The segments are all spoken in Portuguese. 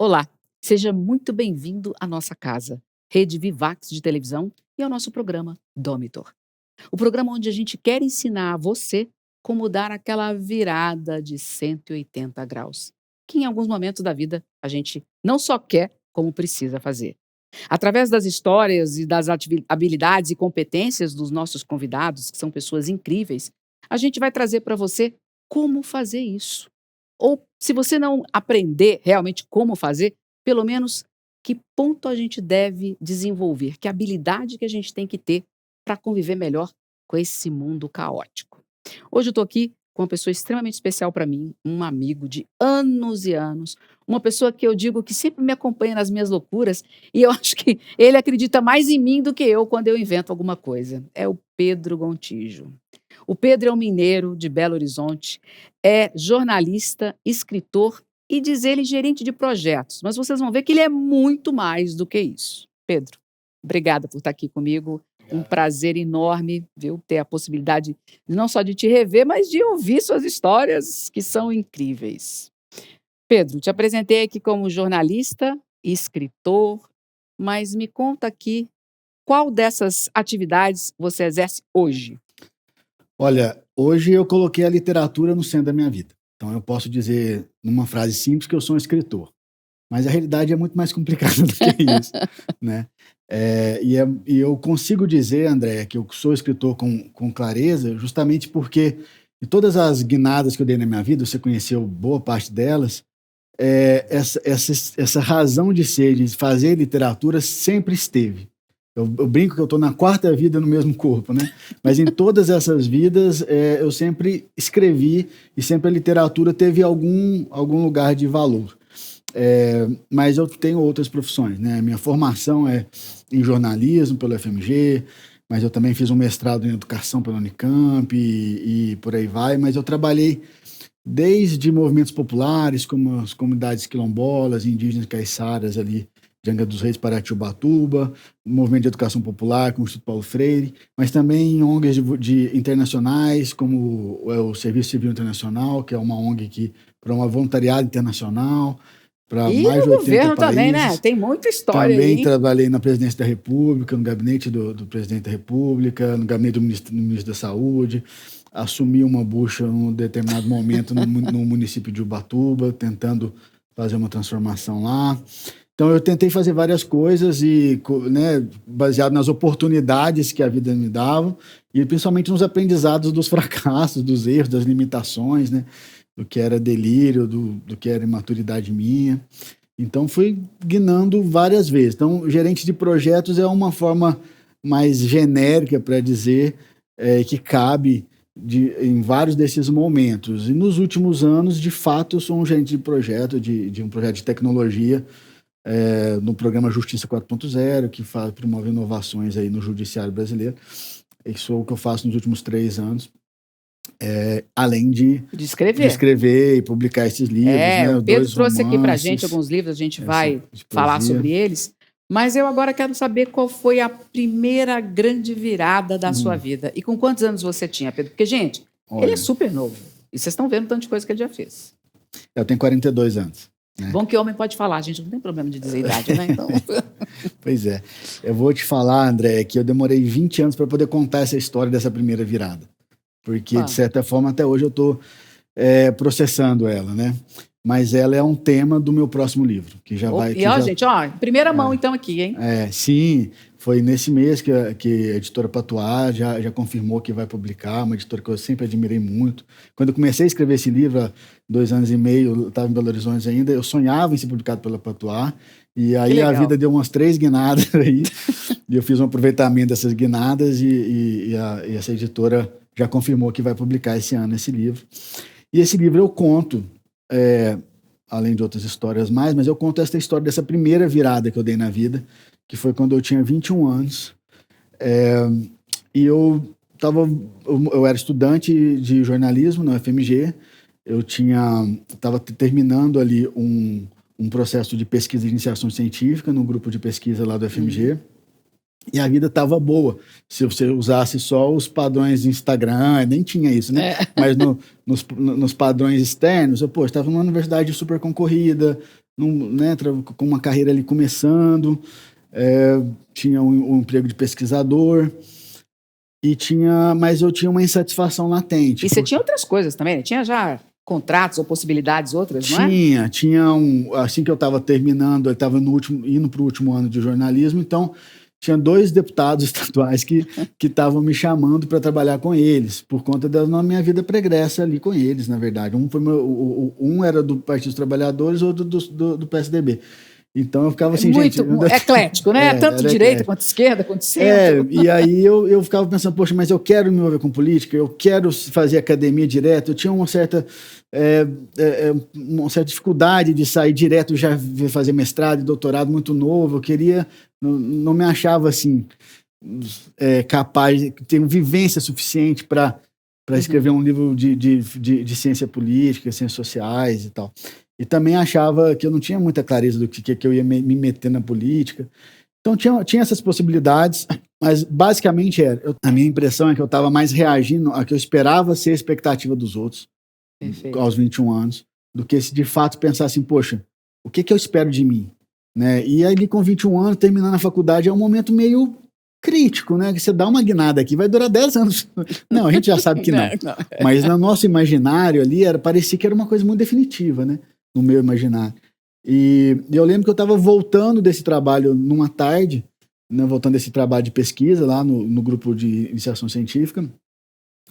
Olá, seja muito bem-vindo à nossa casa, Rede Vivax de televisão e ao nosso programa Domitor. O programa onde a gente quer ensinar a você como dar aquela virada de 180 graus, que em alguns momentos da vida a gente não só quer, como precisa fazer. Através das histórias e das habilidades e competências dos nossos convidados, que são pessoas incríveis, a gente vai trazer para você como fazer isso. Ou, se você não aprender realmente como fazer, pelo menos que ponto a gente deve desenvolver, que habilidade que a gente tem que ter para conviver melhor com esse mundo caótico. Hoje eu estou aqui com uma pessoa extremamente especial para mim, um amigo de anos e anos, uma pessoa que eu digo que sempre me acompanha nas minhas loucuras e eu acho que ele acredita mais em mim do que eu quando eu invento alguma coisa. É o Pedro Gontijo. O Pedro é um mineiro de Belo Horizonte, é jornalista, escritor e, diz ele, gerente de projetos. Mas vocês vão ver que ele é muito mais do que isso. Pedro, obrigada por estar aqui comigo. Um prazer enorme, viu, ter a possibilidade não só de te rever, mas de ouvir suas histórias, que são incríveis. Pedro, te apresentei aqui como jornalista e escritor, mas me conta aqui qual dessas atividades você exerce hoje? Olha, hoje eu coloquei a literatura no centro da minha vida. Então eu posso dizer, numa frase simples, que eu sou um escritor. Mas a realidade é muito mais complicada do que isso, né? E eu consigo dizer, André, que eu sou escritor com clareza, justamente porque de todas as guinadas que eu dei na minha vida, você conheceu boa parte delas, essa razão de ser, de fazer literatura, sempre esteve. Eu brinco que eu estou na quarta vida no mesmo corpo, né? Mas em todas essas vidas, eu sempre escrevi e sempre a literatura teve algum lugar de valor. Mas eu tenho outras profissões, né? Minha formação é em jornalismo pelo FMG, mas eu também fiz um mestrado em educação pela Unicamp e por aí vai. Mas eu trabalhei desde movimentos populares, como as comunidades quilombolas, indígenas caiçaras ali de Angra dos Reis, Paraty, Ubatuba, movimento de educação popular, como o Instituto Paulo Freire, mas também em ONGs internacionais, como o Serviço Civil Internacional, que é uma ONG que promove voluntariado internacional para mais de 80 governo países. também, né? Tem muita história também aí. Trabalhei na Presidência da República, no gabinete do Presidente da República, no gabinete do Ministro da Saúde. Assumi uma bucha num determinado momento no município de Ubatuba, tentando fazer uma transformação lá. Então eu tentei fazer várias coisas e, né, baseado nas oportunidades que a vida me dava e principalmente nos aprendizados dos fracassos, dos erros, das limitações, né, do que era delírio, do que era imaturidade minha. Então fui guinando várias vezes. Então gerente de projetos é uma forma mais genérica para dizer que cabe em vários desses momentos. E nos últimos anos, de fato, eu sou um gerente de projeto, de um projeto de tecnologia, no programa Justiça 4.0, que promove inovações aí no judiciário brasileiro. Isso é o que eu faço nos últimos 3 anos. Além de escrever e publicar esses livros. Né, o Pedro trouxe aqui para a gente alguns livros, a gente vai falar sobre eles. Mas eu agora quero saber qual foi a primeira grande virada da sua vida. E com quantos anos você tinha, Pedro? Porque, gente, ele é super novo. E vocês estão vendo tanto de coisa que ele já fez. Eu tenho 42 anos. Né? Bom que homem pode falar, gente, não tem problema de dizer idade, né? Então... Pois é. Eu vou te falar, André, que eu demorei 20 anos para poder contar essa história dessa primeira virada. Porque, de certa forma, até hoje eu estou processando ela, né? Mas ela é um tema do meu próximo livro, que já vai... gente, primeira mão então aqui, hein? Sim, foi nesse mês que a editora Patuá já confirmou que vai publicar, uma editora que eu sempre admirei muito. Quando eu comecei a escrever esse livro, há 2 anos e meio, eu estava em Belo Horizonte ainda, eu sonhava em ser publicado pela Patuá, e aí a vida deu umas 3 guinadas aí, e eu fiz um aproveitamento dessas guinadas, e essa editora já confirmou que vai publicar esse ano esse livro. E esse livro eu conto... além de outras histórias mas eu conto essa história dessa primeira virada que eu dei na vida, que foi quando eu tinha 21 anos. E eu era estudante de jornalismo na FMG, eu estava terminando ali um processo de pesquisa de iniciação científica no grupo de pesquisa lá do FMG, e a vida estava boa. Se você usasse só os padrões do Instagram, nem tinha isso, né? Mas nos padrões externos, eu estava numa universidade super concorrida, né, com uma carreira ali começando, tinha um emprego de pesquisador, mas eu tinha uma insatisfação latente. E você tinha outras coisas também, né? Tinha já contratos ou possibilidades outras, não é? Tinha assim que eu estava terminando, eu estava indo para o último ano de jornalismo, então tinha 2 deputados estaduais que estavam me chamando para trabalhar com eles, por conta da minha vida pregressa ali com eles, na verdade. Um era do Partido dos Trabalhadores, outro do PSDB. Então eu ficava assim, muito eclético, né? Tanto direita eclético. quanto esquerda, quanto centro. E aí eu ficava pensando, poxa, mas eu quero me envolver com política, eu quero fazer academia direto. Eu tinha uma certa dificuldade de sair direto, já fazer mestrado e doutorado muito novo. Eu queria, não me achava assim capaz, de ter vivência suficiente para escrever um livro de ciência política, ciências sociais e tal. E também achava que eu não tinha muita clareza do que eu ia me meter na política. Então tinha essas possibilidades, mas basicamente a minha impressão é que eu estava mais reagindo a que eu esperava ser a expectativa dos outros. Perfeito. Aos 21 anos, do que se de fato pensar assim, poxa, o que eu espero de mim? Né? E aí com 21 anos, terminando a faculdade, é um momento meio crítico, né? Que você dá uma guinada aqui, vai durar 10 anos. Não, a gente já sabe que não. Mas no nosso imaginário ali, parecia que era uma coisa muito definitiva, né? No meu imaginário. E eu lembro que eu estava voltando desse trabalho numa tarde, né? Voltando desse trabalho de pesquisa lá no grupo de iniciação científica,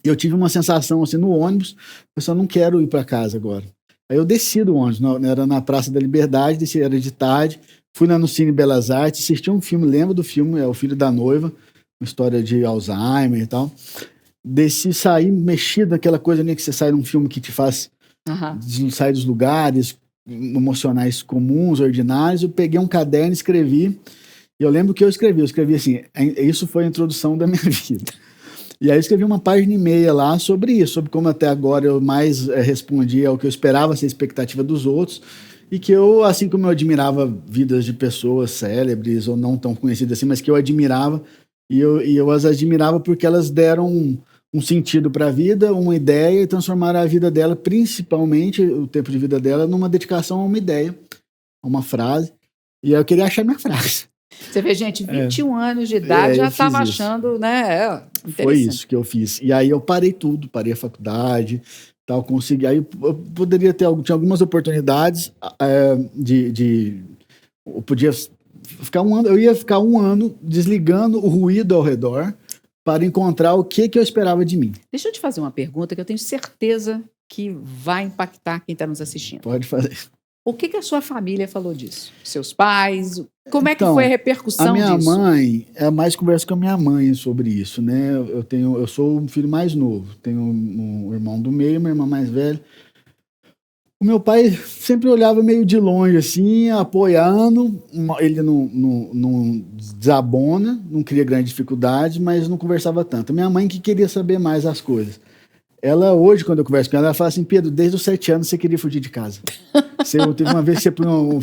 e eu tive uma sensação assim no ônibus, eu só não quero ir para casa agora. Aí eu desci do ônibus, era na Praça da Liberdade, desci, era de tarde, fui lá no Cine Belas Artes, assisti um filme, lembro do filme, é O Filho da Noiva, uma história de Alzheimer e tal. Desci, saí mexido naquela coisa, né, que você sai num filme que te faz sair dos lugares emocionais comuns, ordinários. Eu peguei um caderno, escrevi, e eu lembro que eu escrevi assim, isso foi a introdução da minha vida. E aí eu escrevi uma página e meia lá sobre isso, sobre como até agora eu mais respondia ao que eu esperava ser a expectativa dos outros, e que eu, assim como eu admirava vidas de pessoas célebres ou não tão conhecidas assim, mas que eu admirava, e eu as admirava porque elas deram um sentido para a vida, uma ideia, e transformaram a vida dela, principalmente o tempo de vida dela, numa dedicação a uma ideia, a uma frase. E aí eu queria achar minha frase. Você vê, gente, 21 anos de idade já estava achando, né? Foi isso que eu fiz. E aí eu parei tudo, parei a faculdade, tal, consegui. Aí eu poderia tinha algumas oportunidades eu podia ficar um ano, eu ia ficar um ano desligando o ruído ao redor para encontrar o que eu esperava de mim. Deixa eu te fazer uma pergunta que eu tenho certeza que vai impactar quem está nos assistindo. Pode fazer. O que a sua família falou disso? Seus pais? Como é que foi a repercussão disso? A minha mãe, mais conversa com a minha mãe sobre isso, né? Eu sou o filho mais novo, tenho um irmão do meio, uma irmã mais velha. O meu pai sempre olhava meio de longe, assim, apoiando. Ele não desabona, não cria grande dificuldade, mas não conversava tanto. Minha mãe que queria saber mais as coisas. Ela, hoje, quando eu converso com ela, ela fala assim, Pedro, desde os 7 anos você queria fugir de casa. Teve uma vez que você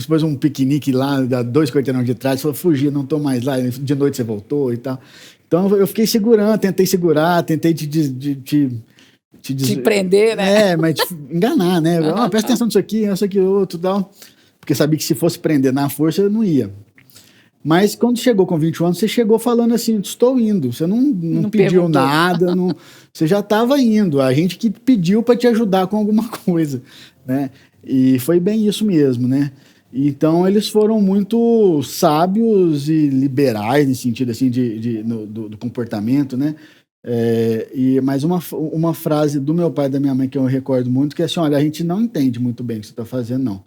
pôs um piquenique lá, 2 quarteirões de trás, você falou, fugi, não estou mais lá, de noite você voltou e tal. Então eu fiquei segurando, tentei segurar, tentei te prender, né? Mas enganar, né? Presta atenção nisso aqui, isso aqui, outro tal. Porque sabia que se fosse prender na força, eu não ia. Mas quando chegou com 21 anos, você chegou falando assim, estou indo. Você não pediu nada, você já estava indo. A gente que pediu para te ajudar com alguma coisa, né? E foi bem isso mesmo, né? Então eles foram muito sábios e liberais no sentido assim do comportamento, né? Mas uma frase do meu pai e da minha mãe que eu recordo muito, que é assim, olha, a gente não entende muito bem o que você está fazendo, não.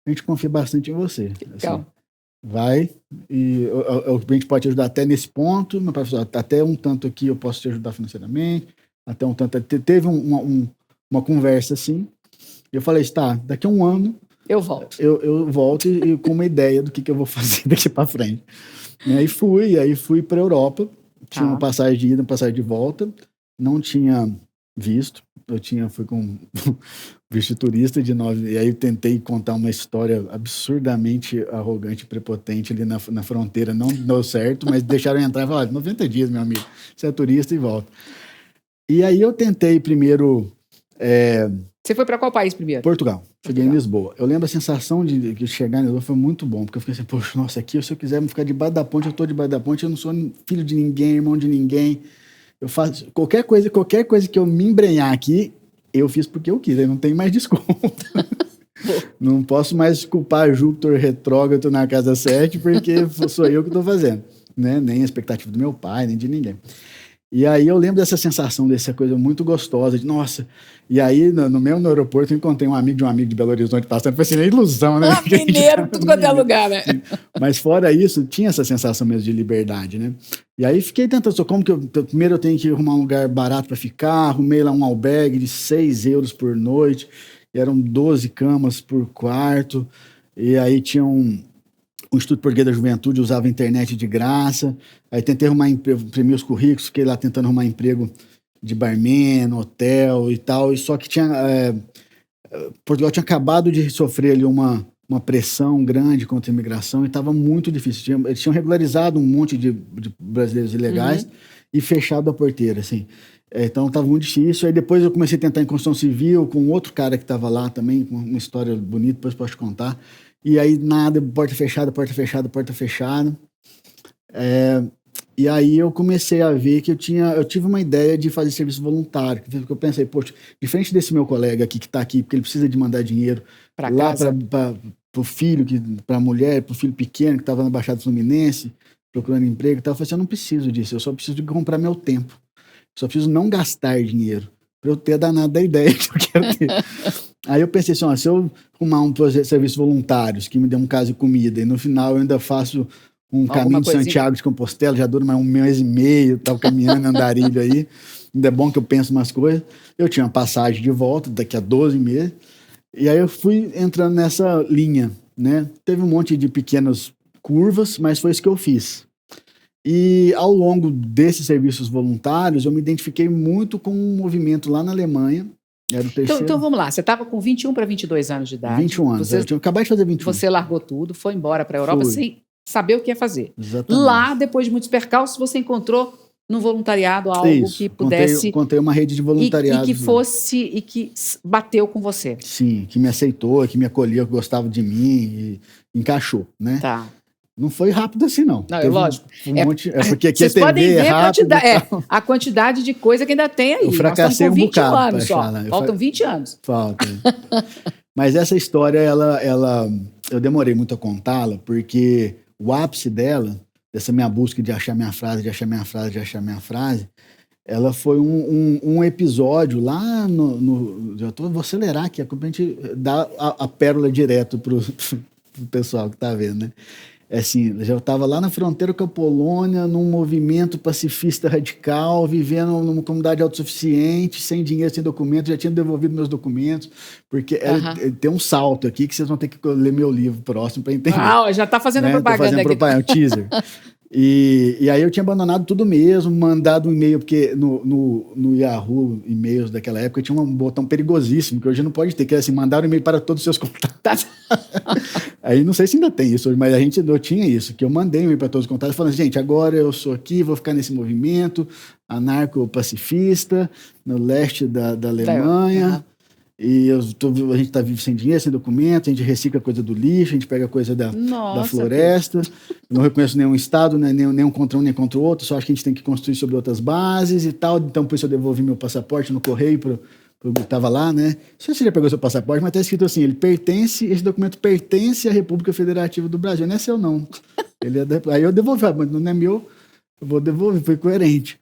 A gente confia bastante em você. Assim, vai, e a gente pode te ajudar até nesse ponto, meu pai falou, até um tanto aqui eu posso te ajudar financeiramente, até um tanto. Teve uma conversa assim, e eu falei, tá, daqui a um ano eu volto. Eu volto e com uma ideia do que eu vou fazer daqui para frente. E aí fui para a Europa, tinha uma passagem de ida, uma passagem de volta, não tinha visto, fui com visto de turista de 9, e aí eu tentei contar uma história absurdamente arrogante e prepotente ali na fronteira, não deu certo, mas deixaram eu entrar e falaram, 90 dias, meu amigo, você é turista e volta. E aí eu tentei primeiro Você foi para qual país primeiro? Portugal. Cheguei em Portugal. Lisboa. Eu lembro a sensação de chegar em Lisboa foi muito bom, porque eu fiquei assim, poxa, nossa, aqui se eu quiser ficar debaixo da ponte, eu tô debaixo da ponte, eu não sou filho de ninguém, irmão de ninguém. Eu faço qualquer coisa que eu me embrenhar aqui, eu fiz porque eu quis, aí não tem mais desconto. Não posso mais culpar Júpiter retrógrado na casa 7, porque sou eu que estou fazendo, né? Nem a expectativa do meu pai, nem de ninguém. E aí eu lembro dessa sensação, dessa coisa muito gostosa, de nossa. E aí, no aeroporto, eu encontrei um amigo de Belo Horizonte passando, foi assim, é ilusão, né? Mineiro, tudo quanto é lugar, né? Mas fora isso, tinha essa sensação mesmo de liberdade, né? E aí fiquei tentando, como que primeiro eu tenho que arrumar um lugar barato para ficar, arrumei lá um albergue de 6 euros por noite, eram 12 camas por quarto, e aí tinha o Instituto Português da Juventude, usava a internet de graça, aí tentei arrumar emprego, imprimir os currículos, fiquei lá tentando arrumar emprego de barman, hotel e tal, e só que Portugal tinha acabado de sofrer ali uma pressão grande contra a imigração e estava muito difícil. Eles tinham regularizado um monte de brasileiros ilegais e fechado a porteira, assim. Então estava muito difícil. Aí depois eu comecei a tentar em construção civil com outro cara que estava lá também, com uma história bonita, depois posso te contar. E aí nada, porta fechada, porta fechada, porta fechada. E aí eu comecei a ver que eu tive uma ideia de fazer serviço voluntário. Porque eu pensei, poxa, diferente desse meu colega aqui que está aqui, porque ele precisa de mandar dinheiro Pra lá casa. para o filho, para a mulher, para o filho pequeno que estava na Baixada Fluminense, procurando emprego e tal. Eu falei assim, eu não preciso disso, eu só preciso de comprar meu tempo. Só preciso não gastar dinheiro para eu ter a danada da ideia que eu quero ter. Aí eu pensei assim, ó, se eu arrumar um serviço voluntários que me dê um casa e comida e no final eu ainda faço um caminho de Santiago de Compostela, já dura mais 1 mês e meio, tava caminhando andarilho aí, ainda é bom que eu penso umas coisas. Eu tinha uma passagem de volta daqui a 12 meses, e aí eu fui entrando nessa linha, né? Teve um monte de pequenas curvas, mas foi isso que eu fiz. E ao longo desses serviços voluntários, eu me identifiquei muito com um movimento lá na Alemanha. Era o terceiro. Então vamos lá, você estava com 21 para 22 anos de idade. 21 anos, eu tinha acabado de fazer 21. Você largou tudo, foi embora para a Europa sem saber o que ia fazer. Exatamente. Lá, depois de muitos percalços, você encontrou no voluntariado algo que pudesse... Contei uma rede de voluntariado. E que bateu com você. Sim, que me aceitou, que me acolheu, que gostava de mim e encaixou, né? Tá. Não foi rápido assim, não. Não, lógico. Porque aqui vocês a TV podem ver rápido, a quantidade de coisa que ainda tem aí. Eu fracassei Nós estamos com 20 um bocado anos só. Faltam 20 anos. Falta. Mas essa história, eu demorei muito a contá-la, porque o ápice dela, dessa minha busca de achar minha frase, ela foi um episódio lá vou acelerar aqui, a gente dá a pérola direto pro pessoal que tá vendo, né? Assim, já estava lá na fronteira com a Polônia, num movimento pacifista radical, vivendo numa comunidade autossuficiente, sem dinheiro, sem documento, já tinha devolvido meus documentos, porque tem um salto aqui que vocês vão ter que ler meu livro próximo para entender. Já está fazendo propaganda aqui. Fazendo propaganda, um teaser. E aí eu tinha abandonado tudo mesmo, mandado um e-mail, porque no Yahoo, e-mails daquela época, tinha um botão perigosíssimo, que hoje não pode ter, que é assim, mandar um e-mail para todos os seus contatos. Aí não sei se ainda tem isso hoje, mas eu tinha isso, que eu mandei um e-mail para todos os contatos, falando, gente, agora eu sou aqui, vou ficar nesse movimento anarco-pacifista, no leste da Alemanha, e a gente está vivo sem dinheiro, sem documento, a gente recicla coisa do lixo, a gente pega coisa da floresta, eu não reconheço nenhum estado, né, nem um contra um, nem contra o outro, só acho que a gente tem que construir sobre outras bases e tal, então por isso eu devolvi meu passaporte no correio estava lá, né? Não sei se você já pegou seu passaporte, mas está escrito assim, esse documento pertence à República Federativa do Brasil, não é seu não. Aí eu devolvi, mas não é meu, eu vou devolver, foi coerente.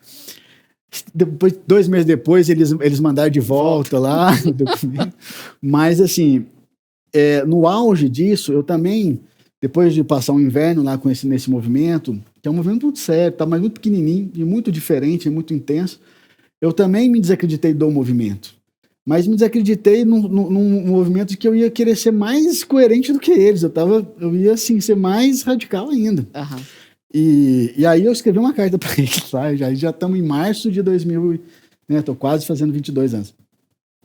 Depois, 2 meses depois, eles mandaram de volta lá o documento. Mas, assim, no auge disso, eu também, depois de passar um inverno lá nesse movimento, que é um movimento muito sério, tá, mas muito pequenininho e muito diferente, muito intenso, eu também me desacreditei do movimento. Mas me desacreditei num movimento de que eu ia querer ser mais coerente do que eles. Eu ia, assim, ser mais radical ainda. Aham. E aí eu escrevi uma carta para eles, já estamos em março de 2000, né? Estou quase fazendo 22 anos.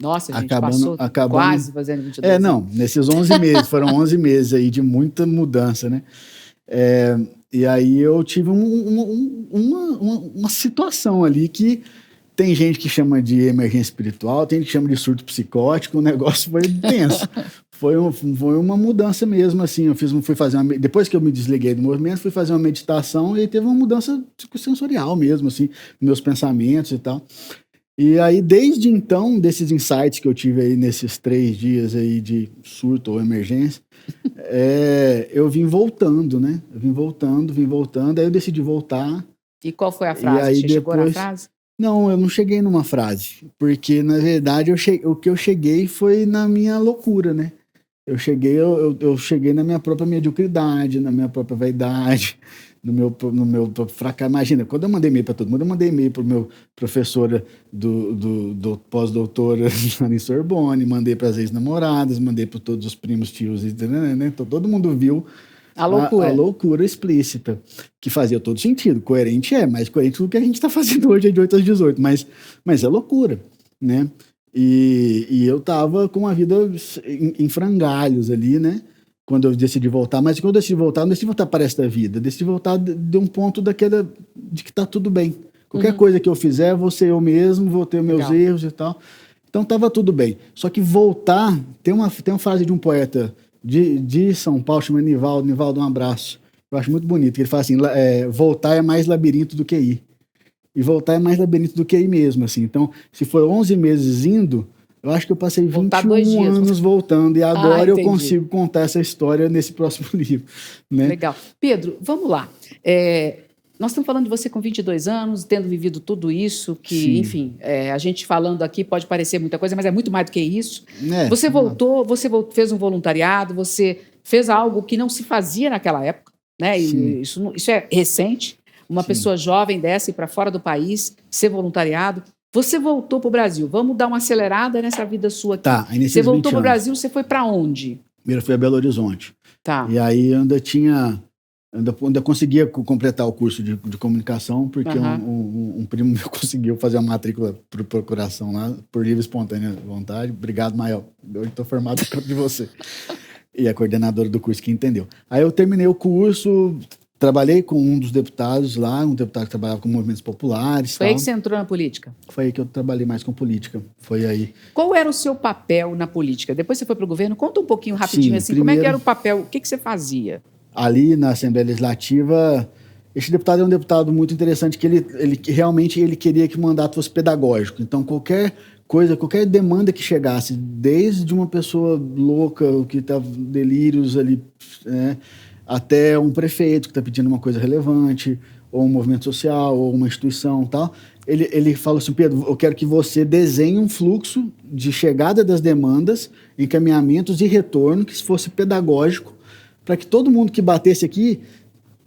Nossa, a gente passou quase fazendo 22 anos. Não, nesses 11 meses, foram 11 meses aí de muita mudança, né? E aí eu tive uma situação ali que Tem gente que chama de emergência espiritual, tem gente que chama de surto psicótico, o negócio foi intenso. Foi uma mudança mesmo, assim, fui fazer depois que eu me desliguei do movimento, fui fazer uma meditação e aí teve uma mudança sensorial mesmo, assim, meus pensamentos e tal. E aí, desde então, desses insights que eu tive aí nesses 3 dias aí de surto ou emergência, eu vim voltando, né? Eu vim voltando, aí eu decidi voltar. E qual foi a frase? Aí Você chegou na frase? Não, eu não cheguei numa frase, porque, na verdade, o que eu cheguei foi na minha loucura, né? Eu cheguei na minha própria mediocridade, na minha própria vaidade, no meu fracasso. Imagina, quando eu mandei e-mail para todo mundo, eu mandei e-mail para o meu professora do pós-doutora lá em Sorbonne, mandei para as ex-namoradas, mandei para todos os primos, tios, né? Todo mundo viu a loucura explícita, que fazia todo sentido. Coerente mais coerente do que a gente está fazendo hoje, de 8 às 18, mas é loucura, né? E eu tava com uma vida em frangalhos ali, né? Quando eu decidi voltar. Mas quando eu decidi voltar, não decidi voltar para esta vida. Decidi voltar de um ponto de que tá tudo bem. Qualquer coisa que eu fizer, vou ser eu mesmo, vou ter meus erros e tal. Então tava tudo bem. Só que voltar... Tem uma frase de um poeta de São Paulo, chama Nivaldo. Nivaldo, um abraço. Eu acho muito bonito. Ele fala assim, voltar é mais labirinto do que ir. E voltar é mais labirinto do que ir mesmo, assim. Então, se for 11 meses indo, eu acho que eu passei 21 anos voltando. E agora eu consigo contar essa história nesse próximo livro, né? Legal. Pedro, vamos lá. Nós estamos falando de você com 22 anos, tendo vivido tudo isso, que, sim, enfim, a gente falando aqui pode parecer muita coisa, mas é muito mais do que isso. Você voltou, fez um voluntariado, você fez algo que não se fazia naquela época, né? E isso é recente. Uma pessoa jovem dessa ir para fora do país, ser voluntariado. Você voltou para o Brasil. Vamos dar uma acelerada nessa vida sua aqui. Tá, aí você voltou para o Brasil, você foi para onde? Primeiro fui a Belo Horizonte. Tá. E aí eu ainda conseguia completar o curso de comunicação, porque um primo meu conseguiu fazer a matrícula por procuração lá, por livre e espontânea vontade. Obrigado, Mael. Hoje estou formado por conta de você. E a coordenadora do curso que entendeu. Aí eu terminei o curso... Trabalhei com um dos deputados lá, um deputado que trabalhava com movimentos populares. Foi aí que você entrou na política? Foi aí que eu trabalhei mais com política. Foi aí. Qual era o seu papel na política? Depois você foi para o governo. Conta um pouquinho rapidinho assim, primeiro, como é que era o papel, o que você fazia? Ali na Assembleia Legislativa, esse deputado é um deputado muito interessante, que ele realmente queria que o mandato fosse pedagógico. Então, qualquer demanda que chegasse, desde uma pessoa louca, que estava delírios ali, né, até um prefeito que está pedindo uma coisa relevante, ou um movimento social, ou uma instituição e tal, ele fala assim, Pedro, eu quero que você desenhe um fluxo de chegada das demandas, encaminhamentos e retorno que fosse pedagógico, para que todo mundo que batesse aqui,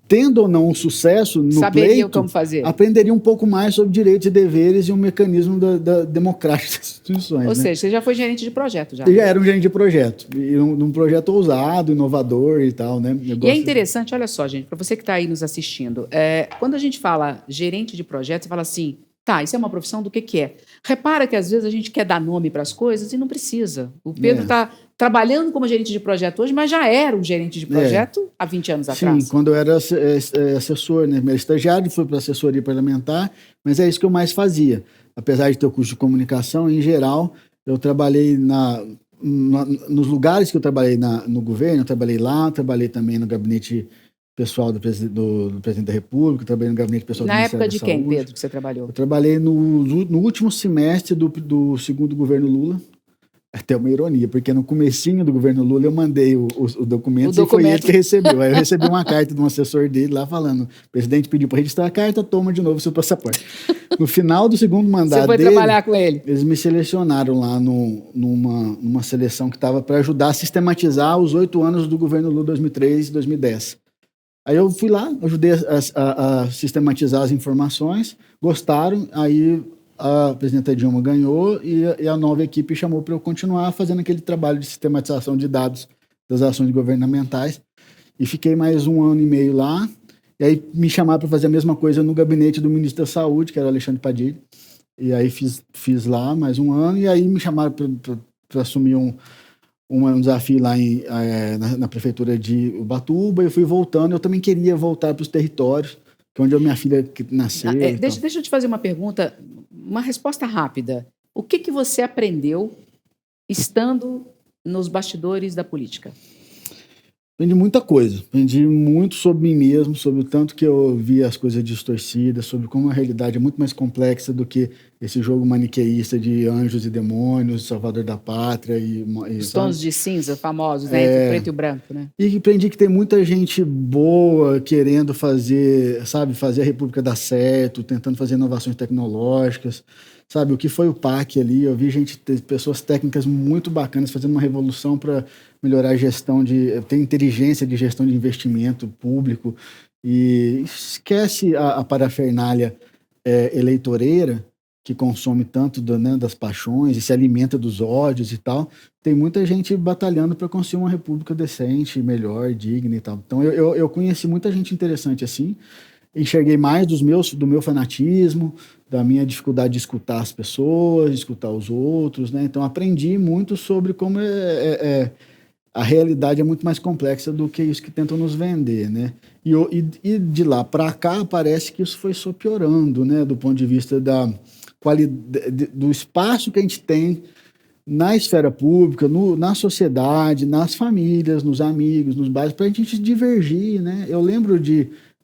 tendo ou não um sucesso no pleito, como fazer. Aprenderia um pouco mais sobre direitos e deveres e um mecanismo da democrática das instituições. Ou né? seja, você já foi gerente de projeto. Já era um gerente de projeto, e num projeto ousado, inovador e tal. Né? E é interessante, olha só, gente, para você que está aí nos assistindo, quando a gente fala gerente de projeto, você fala assim, tá, isso é uma profissão do que é? Repara que às vezes a gente quer dar nome para as coisas e não precisa. O Pedro está trabalhando como gerente de projeto hoje, mas já era um gerente de projeto há 20 anos atrás. Sim, quando eu era assessor, né? Meu estagiário, fui para assessoria parlamentar, mas é isso que eu mais fazia. Apesar de ter o curso de comunicação, em geral, eu trabalhei nos lugares que eu trabalhei no governo, eu trabalhei lá, trabalhei também no gabinete pessoal do presidente da República, trabalhei no gabinete pessoal do Ministério da Saúde. Na época de quem, Pedro, que você trabalhou? Eu trabalhei no último semestre do segundo governo Lula. Até uma ironia, porque no comecinho do governo Lula eu mandei o documento e foi ele que recebeu. Aí eu recebi uma carta de um assessor dele lá falando, o presidente pediu para registrar a carta, toma de novo o seu passaporte. No final do segundo mandato dele... Você foi trabalhar com ele? Eles me selecionaram lá numa seleção que estava para ajudar a sistematizar os 8 anos do governo Lula 2003 e 2010. Aí eu fui lá, ajudei a sistematizar as informações, gostaram, aí a presidenta Dilma ganhou e a nova equipe chamou para eu continuar fazendo aquele trabalho de sistematização de dados das ações governamentais. E fiquei mais 1 ano e meio lá. E aí me chamaram para fazer a mesma coisa no gabinete do ministro da Saúde, que era o Alexandre Padilha. E aí fiz lá mais 1 ano. E aí me chamaram para assumir um desafio lá na prefeitura de Ubatuba. Eu fui voltando. Eu também queria voltar para os territórios, que é onde a minha filha nasceu. Deixa eu te fazer uma pergunta uma resposta rápida. O que você aprendeu estando nos bastidores da política? Aprendi muita coisa. Aprendi muito sobre mim mesmo, sobre o tanto que eu via as coisas distorcidas, sobre como a realidade é muito mais complexa do que esse jogo maniqueísta de anjos e demônios, Salvador da Pátria Os tons de cinza famosos, né? Entre o preto e o branco, né? E aprendi que tem muita gente boa querendo fazer, sabe, fazer a República dar certo, tentando fazer inovações tecnológicas, sabe? O que foi o PAC ali, eu vi pessoas técnicas muito bacanas fazendo uma revolução para melhorar a gestão ter inteligência de gestão de investimento público, e esquece a parafernália eleitoreira, que consome tanto das paixões e se alimenta dos ódios e tal. Tem muita gente batalhando para construir uma república decente, melhor, digna e tal. Então eu conheci muita gente interessante assim, enxerguei mais do meu fanatismo, da minha dificuldade de escutar as pessoas, de escutar os outros, né? Então aprendi muito sobre como a realidade é muito mais complexa do que isso que tentam nos vender, né? E de lá para cá parece que isso foi só piorando, né? Do ponto de vista da qualidade, do espaço que a gente tem na esfera pública, na sociedade, nas famílias, nos amigos, nos bairros, para a gente divergir, né? Eu lembro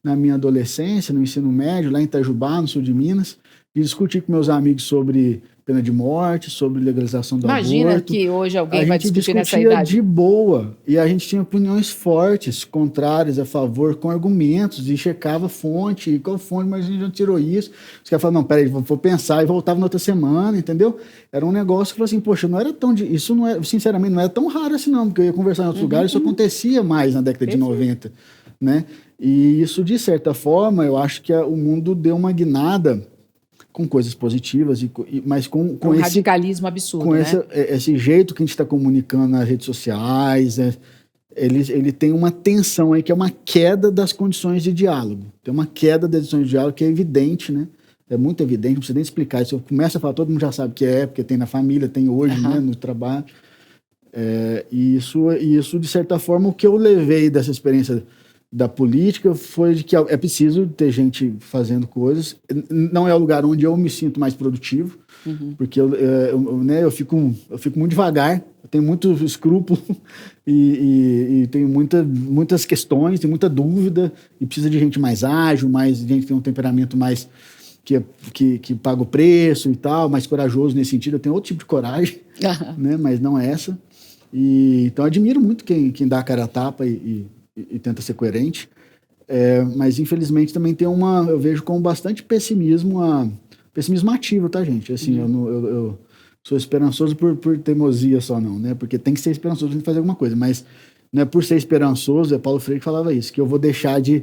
na minha adolescência, no ensino médio, lá em Itajubá, no sul de Minas, de discutir com meus amigos sobre pena de morte, sobre legalização do aborto. Imagina que hoje alguém vai discutir nessa idade. A gente discutia de boa, e a gente tinha opiniões fortes, contrárias, a favor, com argumentos, e checava fonte, e qual fonte, mas a gente não tirou isso. Os caras falavam, não, peraí, vou pensar, e voltava na outra semana, entendeu? Era um negócio que, assim, poxa, não era tão... Isso não é, sinceramente, não era tão raro assim não, porque eu ia conversar em outros lugares, isso acontecia mais na década de 90, né? E isso, de certa forma, eu acho que o mundo deu uma guinada com coisas positivas, mas com esse radicalismo absurdo, com né? Esse jeito que a gente está comunicando nas redes sociais, ele tem uma tensão aí que é uma queda das condições de diálogo. Tem uma queda das condições de diálogo que é evidente, né? É muito evidente, não precisa nem explicar. Se eu começo a falar, todo mundo já sabe que porque tem na família, tem hoje, né, no trabalho. E isso, de certa forma, o que eu levei dessa experiência da política foi de que é preciso ter gente fazendo coisas. Não é o lugar onde eu me sinto mais produtivo, porque eu fico muito devagar, eu tenho muito escrúpulo e tenho muitas questões, tenho muita dúvida, e precisa de gente mais ágil, mais gente que tem um temperamento mais que paga o preço e tal, mais corajoso nesse sentido. Eu tenho outro tipo de coragem, né, mas não essa. Então eu admiro muito quem dá a cara a tapa e tenta ser coerente, mas infelizmente também tem eu vejo com bastante pessimismo ativo, tá, gente? Assim, eu sou esperançoso por teimosia só não, né? Porque tem que ser esperançoso pra gente fazer alguma coisa, mas não é por ser esperançoso, é Paulo Freire que falava isso, que eu vou deixar de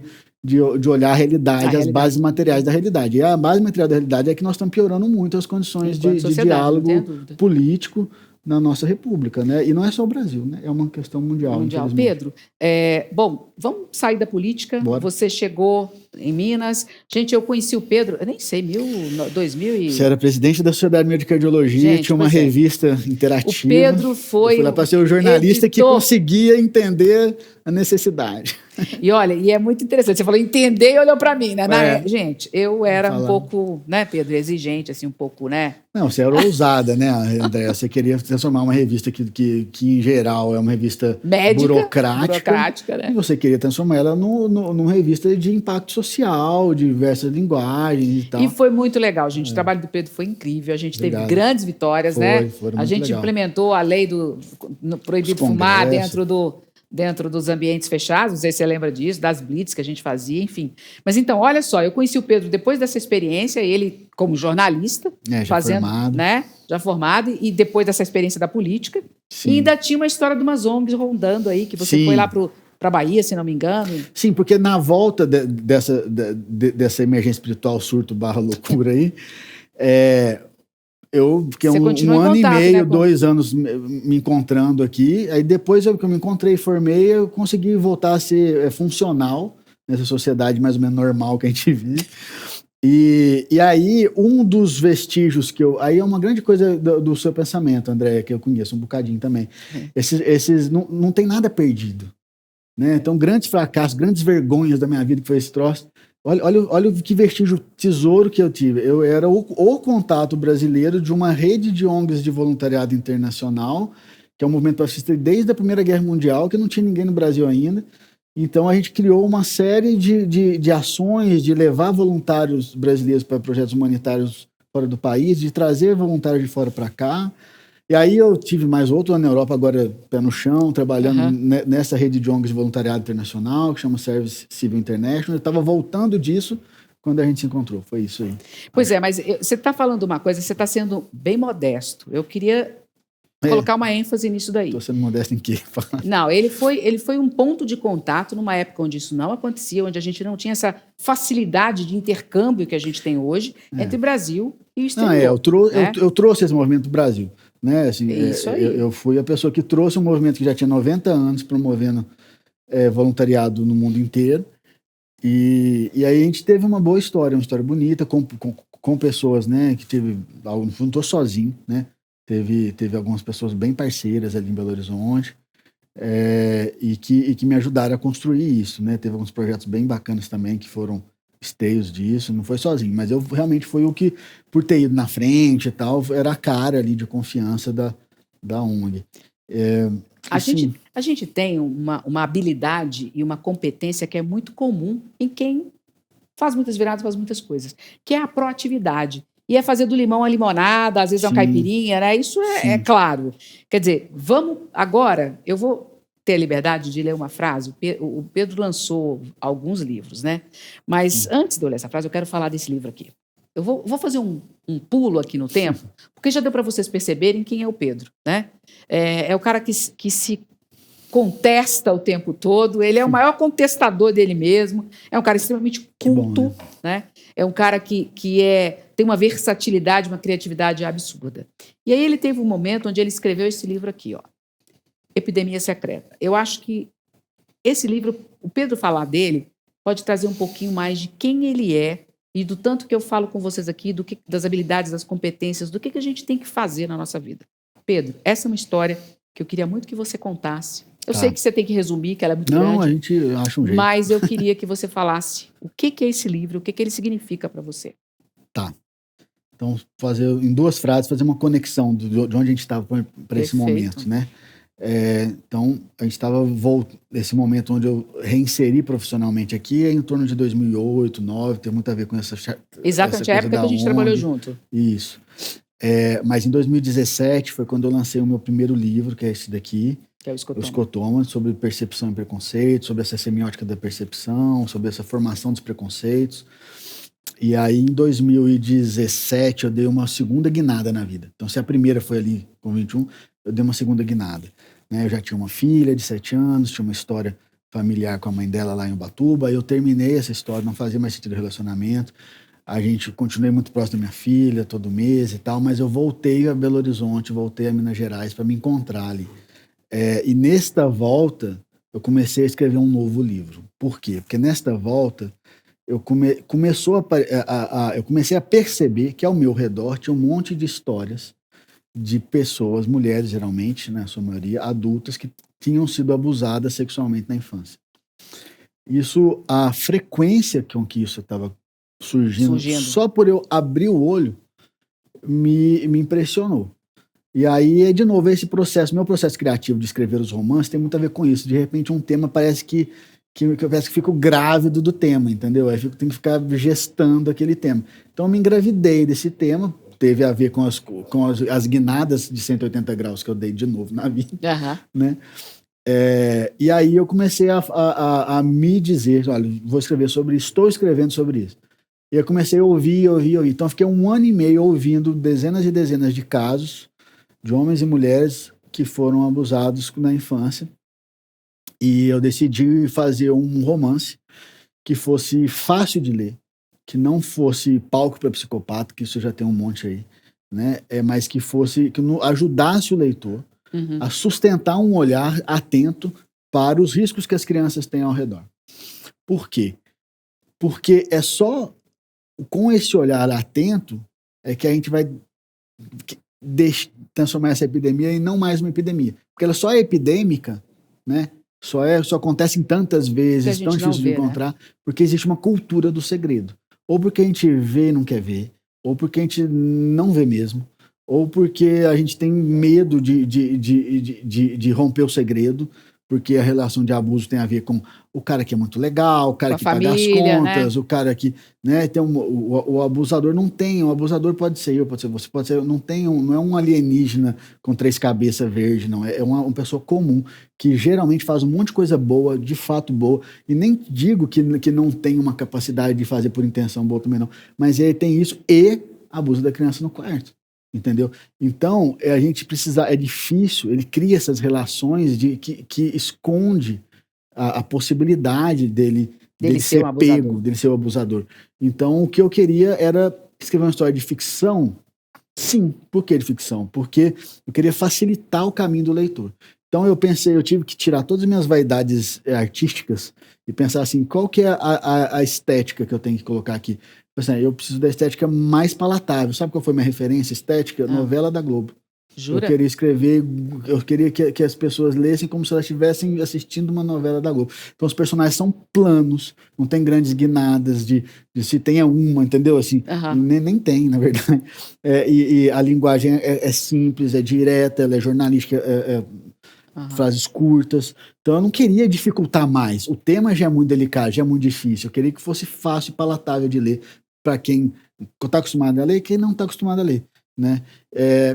olhar a realidade, as bases materiais da realidade. E a base material da realidade é que nós estamos piorando muito as condições de diálogo político na nossa república, né? E não é só o Brasil, né? É uma questão mundial. Pedro, bom, vamos sair da política. Bora. Você chegou em Minas. Gente, eu conheci o Pedro, eu nem sei, 2000 e... Você era presidente da Sociedade Médica de Cardiologia, tinha uma revista interativa. O Pedro foi... Eu fui lá para ser o jornalista que conseguia entender a necessidade. E olha, e é muito interessante, você falou entender e olhou para mim, né? Gente, eu era um pouco, né, Pedro, exigente, assim, um pouco, né? Não, você era ousada, né, André? Você queria transformar uma revista que em geral é uma revista médica, burocrática, né? E você queria transformar ela numa revista de impacto social, de diversas linguagens e tal. E foi muito legal, gente. O trabalho do Pedro foi incrível, a gente teve grandes vitórias, né? A gente implementou a lei do proibido fumar dentro dos ambientes fechados, não sei se você lembra disso, das blitz que a gente fazia, enfim. Mas então, olha só, eu conheci o Pedro depois dessa experiência, ele como jornalista, já formado, e depois dessa experiência da política. Sim. E ainda tinha uma história de umas ONGs rondando aí, que você foi lá para a Bahia, se não me engano. Sim, porque na volta dessa emergência espiritual, surto / loucura aí, eu fiquei um ano e meio, 2 anos me encontrando aqui. Aí depois que eu me encontrei e formei, eu consegui voltar a ser funcional nessa sociedade mais ou menos normal que a gente vive. E aí, um dos vestígios aí é uma grande coisa do seu pensamento, André, que eu conheço um bocadinho também. Esses não tem nada perdido, né? Então, grandes fracassos, grandes vergonhas da minha vida, que foi esse troço, Olha que vestígio, tesouro que eu tive. Eu era o contato brasileiro de uma rede de ONGs de voluntariado internacional, que é um movimento pacifista desde a Primeira Guerra Mundial, que não tinha ninguém no Brasil ainda. Então a gente criou uma série de ações de levar voluntários brasileiros para projetos humanitários fora do país, de trazer voluntários de fora para cá. E aí eu tive mais outro na Europa, agora pé no chão, trabalhando nessa rede de ONGs de voluntariado internacional, que chama Service Civil International. Eu estava voltando disso quando a gente se encontrou. Foi isso aí. Pois é, mas você está falando uma coisa, você está sendo bem modesto. Eu queria colocar uma ênfase nisso daí. Estou sendo modesto em quê? Não, ele foi um ponto de contato numa época onde isso não acontecia, onde a gente não tinha essa facilidade de intercâmbio que a gente tem hoje entre Brasil e o exterior. Eu trouxe esse movimento para o Brasil. Né? Assim, isso aí. Eu fui a pessoa que trouxe um movimento que já tinha 90 anos promovendo voluntariado no mundo inteiro. E aí a gente teve uma boa história, uma história bonita, com pessoas, né, que teve, não estou sozinho, né? Teve algumas pessoas bem parceiras ali em Belo Horizonte e que me ajudaram a construir isso, né? Teve alguns projetos bem bacanas também que foram esteios disso, não foi sozinho, mas eu realmente fui o que, por ter ido na frente e tal, era a cara ali de confiança da ONG. A gente tem uma habilidade e uma competência que é muito comum em quem faz muitas viradas, faz muitas coisas, que é a proatividade. E é fazer do limão a limonada, às vezes é uma caipirinha, né? Isso é claro. Quer dizer, vamos agora, eu vou ter a liberdade de ler uma frase. O Pedro lançou alguns livros, né? Mas antes de eu ler essa frase, eu quero falar desse livro aqui. Eu vou fazer um pulo aqui no tempo, porque já deu para vocês perceberem quem é o Pedro, né? É o cara que se contesta o tempo todo, ele é o maior contestador dele mesmo, é um cara extremamente culto, bom, né? É um cara que tem uma versatilidade, uma criatividade absurda. E aí ele teve um momento onde ele escreveu esse livro aqui, ó, Epidemia Secreta. Eu acho que esse livro, o Pedro falar dele, pode trazer um pouquinho mais de quem ele é e do tanto que eu falo com vocês aqui, das habilidades, das competências, do que a gente tem que fazer na nossa vida. Pedro, essa é uma história que eu queria muito que você contasse. Eu sei que você tem que resumir, que ela é muito grande. Não, a gente acha um jeito. Mas eu queria que você falasse o que é esse livro, o que ele significa para você. Tá. Então, fazer em 2 frases, fazer uma conexão de onde a gente estava para esse momento, né? Então, a gente estava nesse momento onde eu reinseri profissionalmente aqui, em torno de 2008, 2009, tem muito a ver com essa exatamente, a época que a gente trabalhou junto. Isso. Mas em 2017 foi quando eu lancei o meu primeiro livro, que é esse daqui, que é o Escotoma, sobre percepção e preconceito, sobre essa semiótica da percepção, sobre essa formação dos preconceitos. E aí, em 2017, eu dei uma segunda guinada na vida. Então, se a primeira foi ali com 21, eu dei uma segunda guinada. Né? Eu já tinha uma filha de 7 anos, tinha uma história familiar com a mãe dela lá em Ubatuba, aí eu terminei essa história, não fazia mais sentido o relacionamento. A gente continuei muito próximo da minha filha, todo mês e tal, mas eu voltei a Belo Horizonte, voltei a Minas Gerais para me encontrar ali. E nesta volta, eu comecei a escrever um novo livro. Por quê? Porque nesta volta, eu comecei a perceber que ao meu redor tinha um monte de histórias de pessoas, mulheres geralmente, na sua maioria, adultas, que tinham sido abusadas sexualmente na infância. A frequência com que isso estava surgindo, só por eu abrir o olho, me impressionou. E aí, de novo, esse processo, meu processo criativo de escrever os romances tem muito a ver com isso. De repente, um tema parece que eu fico grávido do tema, entendeu? Aí tenho que ficar gestando aquele tema. Então, eu me engravidei desse tema, teve a ver com as guinadas de 180 graus que eu dei de novo na vida, né? E aí eu comecei a me dizer, olha, vou escrever sobre isso, estou escrevendo sobre isso. E eu comecei a ouvir. Então, eu fiquei 1 ano e meio ouvindo dezenas e dezenas de casos de homens e mulheres que foram abusados na infância. E eu decidi fazer um romance que fosse fácil de ler, que não fosse palco para psicopata, que isso já tem um monte aí, né? Mas que ajudasse o leitor a sustentar um olhar atento para os riscos que as crianças têm ao redor. Por quê? Porque é só com esse olhar atento é que a gente vai transformar essa epidemia em não mais uma epidemia. Porque ela só é epidêmica, né, Só acontecem tantas Que a vezes, gente tão não difícil de vê, né? encontrar, porque existe uma cultura do segredo. Ou porque a gente vê e não quer ver, ou porque a gente não vê mesmo, ou porque a gente tem medo de romper o segredo, porque a relação de abuso tem a ver com o cara que é muito legal, o Com cara a que paga as família, né? contas, o cara que, né, tem o abusador não tem, o abusador pode ser eu, pode ser você, pode ser, não é um alienígena com 3 cabeças verdes, não, é uma pessoa comum que geralmente faz um monte de coisa boa, de fato boa, e nem digo que não tem uma capacidade de fazer por intenção boa também não, mas ele tem isso e abusa da criança no quarto, entendeu? Então, a gente precisa, é difícil, ele cria essas relações que esconde a possibilidade Dele dele ser um ser abusador. pego, dele ser o abusador. Então, o que eu queria era escrever uma história de ficção. Sim, por que de ficção? Porque eu queria facilitar o caminho do leitor. Então eu pensei, eu tive que tirar todas as minhas vaidades artísticas e pensar assim, qual que é a estética que eu tenho que colocar aqui? Assim, eu preciso da estética mais palatável. Sabe qual foi minha referência estética? Ah, Novela da Globo. Eu jura? queria escrever, eu queria que as pessoas lessem como se elas estivessem assistindo uma novela da Globo. Então os personagens são planos, não tem grandes guinadas de se tenha uma, entendeu? Assim, Aham, nem tem, na verdade. E a linguagem é simples, é direta, ela é jornalística, aham. frases curtas. Então eu não queria dificultar mais. O tema já é muito delicado, já é muito difícil. Eu queria que fosse fácil e palatável de ler para quem está acostumado a ler e quem não está acostumado a ler. Né?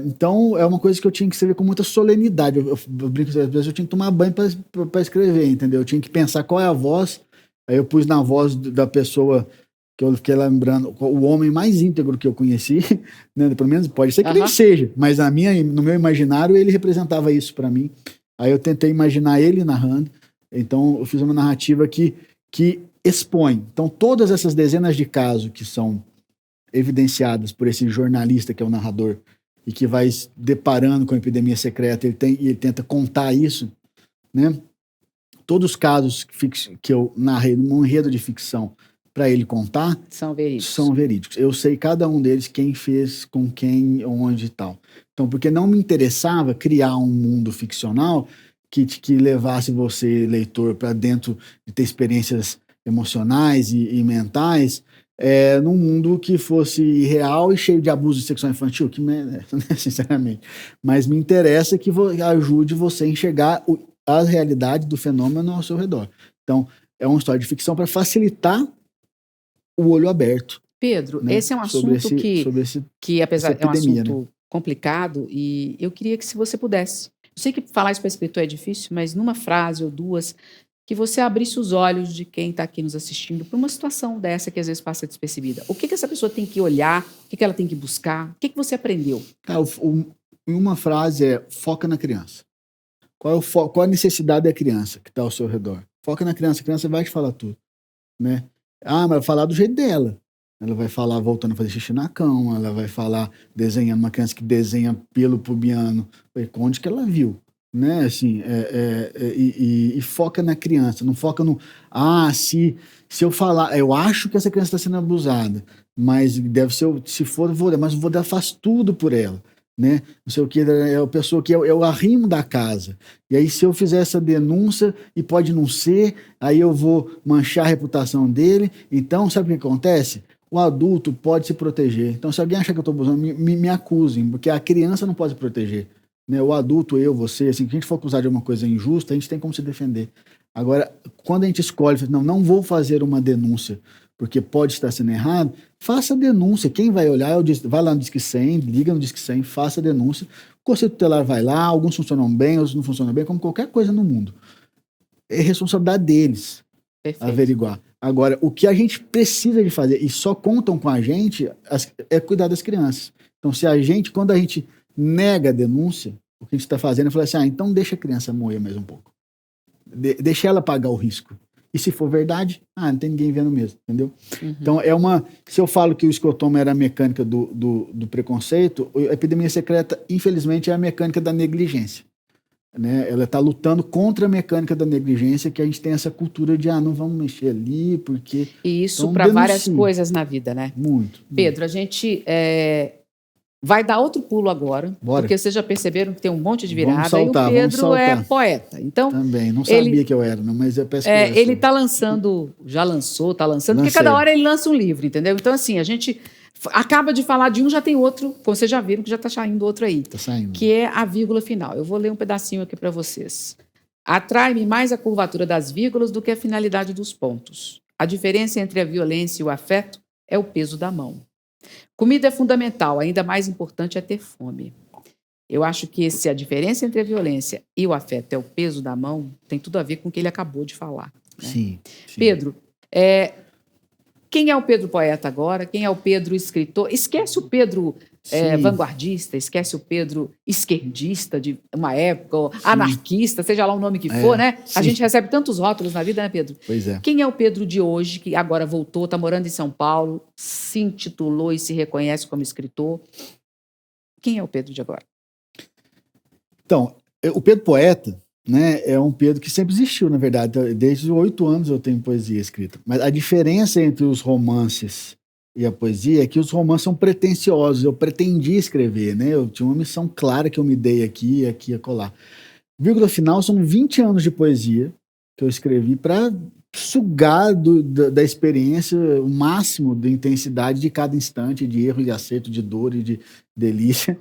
Então é uma coisa que eu tinha que escrever com muita solenidade. Eu brinco, às vezes eu tinha que tomar banho para escrever, entendeu? Eu tinha que pensar qual é a voz. Aí eu pus na voz da pessoa que eu fiquei lembrando, o homem mais íntegro que eu conheci, né? Pelo menos pode ser que nem Aham. seja, mas no meu imaginário ele representava isso para mim. Aí eu tentei imaginar ele narrando, então eu fiz uma narrativa que expõe. Então todas essas dezenas de casos que são evidenciadas por esse jornalista que é o narrador e que vai se deparando com a epidemia secreta, ele tenta contar isso, né? Todos os casos que eu narrei num enredo de ficção para ele contar São verídicos. são verídicos. Eu sei cada um deles, quem fez, com quem, onde e tal. Então, porque não me interessava criar um mundo ficcional que levasse você, leitor, para dentro de ter experiências emocionais e mentais, num mundo que fosse irreal e cheio de abuso sexual infantil, sinceramente. Mas me interessa que ajude você a enxergar a realidade do fenômeno ao seu redor. Então, é uma história de ficção para facilitar o olho aberto, Pedro, né, esse é um assunto que essa apesar é um epidemia, né? assunto complicado e eu queria que se você pudesse, eu sei que falar isso para escritor é difícil, mas numa frase ou duas, que você abrisse os olhos de quem está aqui nos assistindo para uma situação dessa que às vezes passa despercebida. O que essa pessoa tem que olhar? O que ela tem que buscar? O que você aprendeu? Cara, em uma frase foca na criança. Qual a necessidade da criança que está ao seu redor? Foca na criança, a criança vai te falar tudo, né? Ah, mas vai falar do jeito dela. Ela vai falar voltando a fazer xixi na cama, ela vai falar desenhando, uma criança que desenha pelo pubiano, onde que ela viu, né? Assim, e foca na criança, não foca no, se eu falar, eu acho que essa criança está sendo abusada, mas deve ser, se for, vou dar, mas o vô dela faz tudo por ela, né? Não sei o que, é a pessoa que é o arrimo da casa. E aí, se eu fizer essa denúncia, e pode não ser, aí eu vou manchar a reputação dele. Então, sabe o que acontece? O adulto pode se proteger. Então, se alguém achar que eu estou abusando, me acusem, porque a criança não pode se proteger. Né? O adulto, eu, você, assim, que a gente for acusado de uma coisa injusta, a gente tem como se defender. Agora, quando a gente escolhe, não vou fazer uma denúncia, porque pode estar sendo errado, faça a denúncia. Quem vai olhar, vai lá no Disque 100, liga no Disque 100, faça a denúncia. O Conselho Tutelar vai lá, alguns funcionam bem, outros não funcionam bem, como qualquer coisa no mundo. É responsabilidade deles Perfeito. averiguar. Agora, o que a gente precisa de fazer, e só contam com a gente, é cuidar das crianças. Então, quando a gente nega a denúncia, o que a gente está fazendo é falar assim, então deixa a criança morrer mais um pouco. Deixa ela pagar o risco. E se for verdade, não tem ninguém vendo mesmo, entendeu? Uhum. Então, se eu falo que o escotoma era a mecânica do preconceito, a epidemia secreta, infelizmente, é a mecânica da negligência. Né? Ela está lutando contra a mecânica da negligência, que a gente tem essa cultura de, não vamos mexer ali, porque... E isso Então, para várias denuncie. coisas na vida, né? Muito. Pedro, a gente vai dar outro pulo agora, Bora. porque vocês já perceberam que tem um monte de Vamos virada, saltar, e o Pedro vamos é saltar. poeta. Então, Também, não sabia que eu era, não, mas eu peço que ele está lançando, já lançou, está lançando, porque Lancei. cada hora ele lança um livro, entendeu? Então, assim, a gente acaba de falar de um, já tem outro, como vocês já viram, que já está saindo outro aí. Está saindo. Que é a vírgula final. Eu vou ler um pedacinho aqui para vocês. Atrai-me mais a curvatura das vírgulas do que a finalidade dos pontos. A diferença entre a violência e o afeto é o peso da mão. Comida é fundamental, ainda mais importante é ter fome. Eu acho que se a diferença entre a violência e o afeto é o peso da mão, tem tudo a ver com o que ele acabou de falar. Né? Sim. Pedro, quem é o Pedro poeta agora? Quem é o Pedro escritor? Esquece o Pedro vanguardista, esquece o Pedro esquerdista de uma época, anarquista, seja lá o nome que for, né? Sim. A gente recebe tantos rótulos na vida, né, Pedro? Pois é. Quem é o Pedro de hoje, que agora voltou, está morando em São Paulo, se intitulou e se reconhece como escritor? Quem é o Pedro de agora? Então, o Pedro poeta, né, é um Pedro que sempre existiu, na verdade. Desde os 8 anos eu tenho poesia escrita. Mas a diferença entre os romances e a poesia é que os romances são pretensiosos. Eu pretendi escrever, né? Eu tinha uma missão clara que eu me dei aqui e acolá. Vírgula final são 20 anos de poesia que eu escrevi para sugar da experiência o máximo de intensidade de cada instante, de erro e acerto, de dor e de delícia.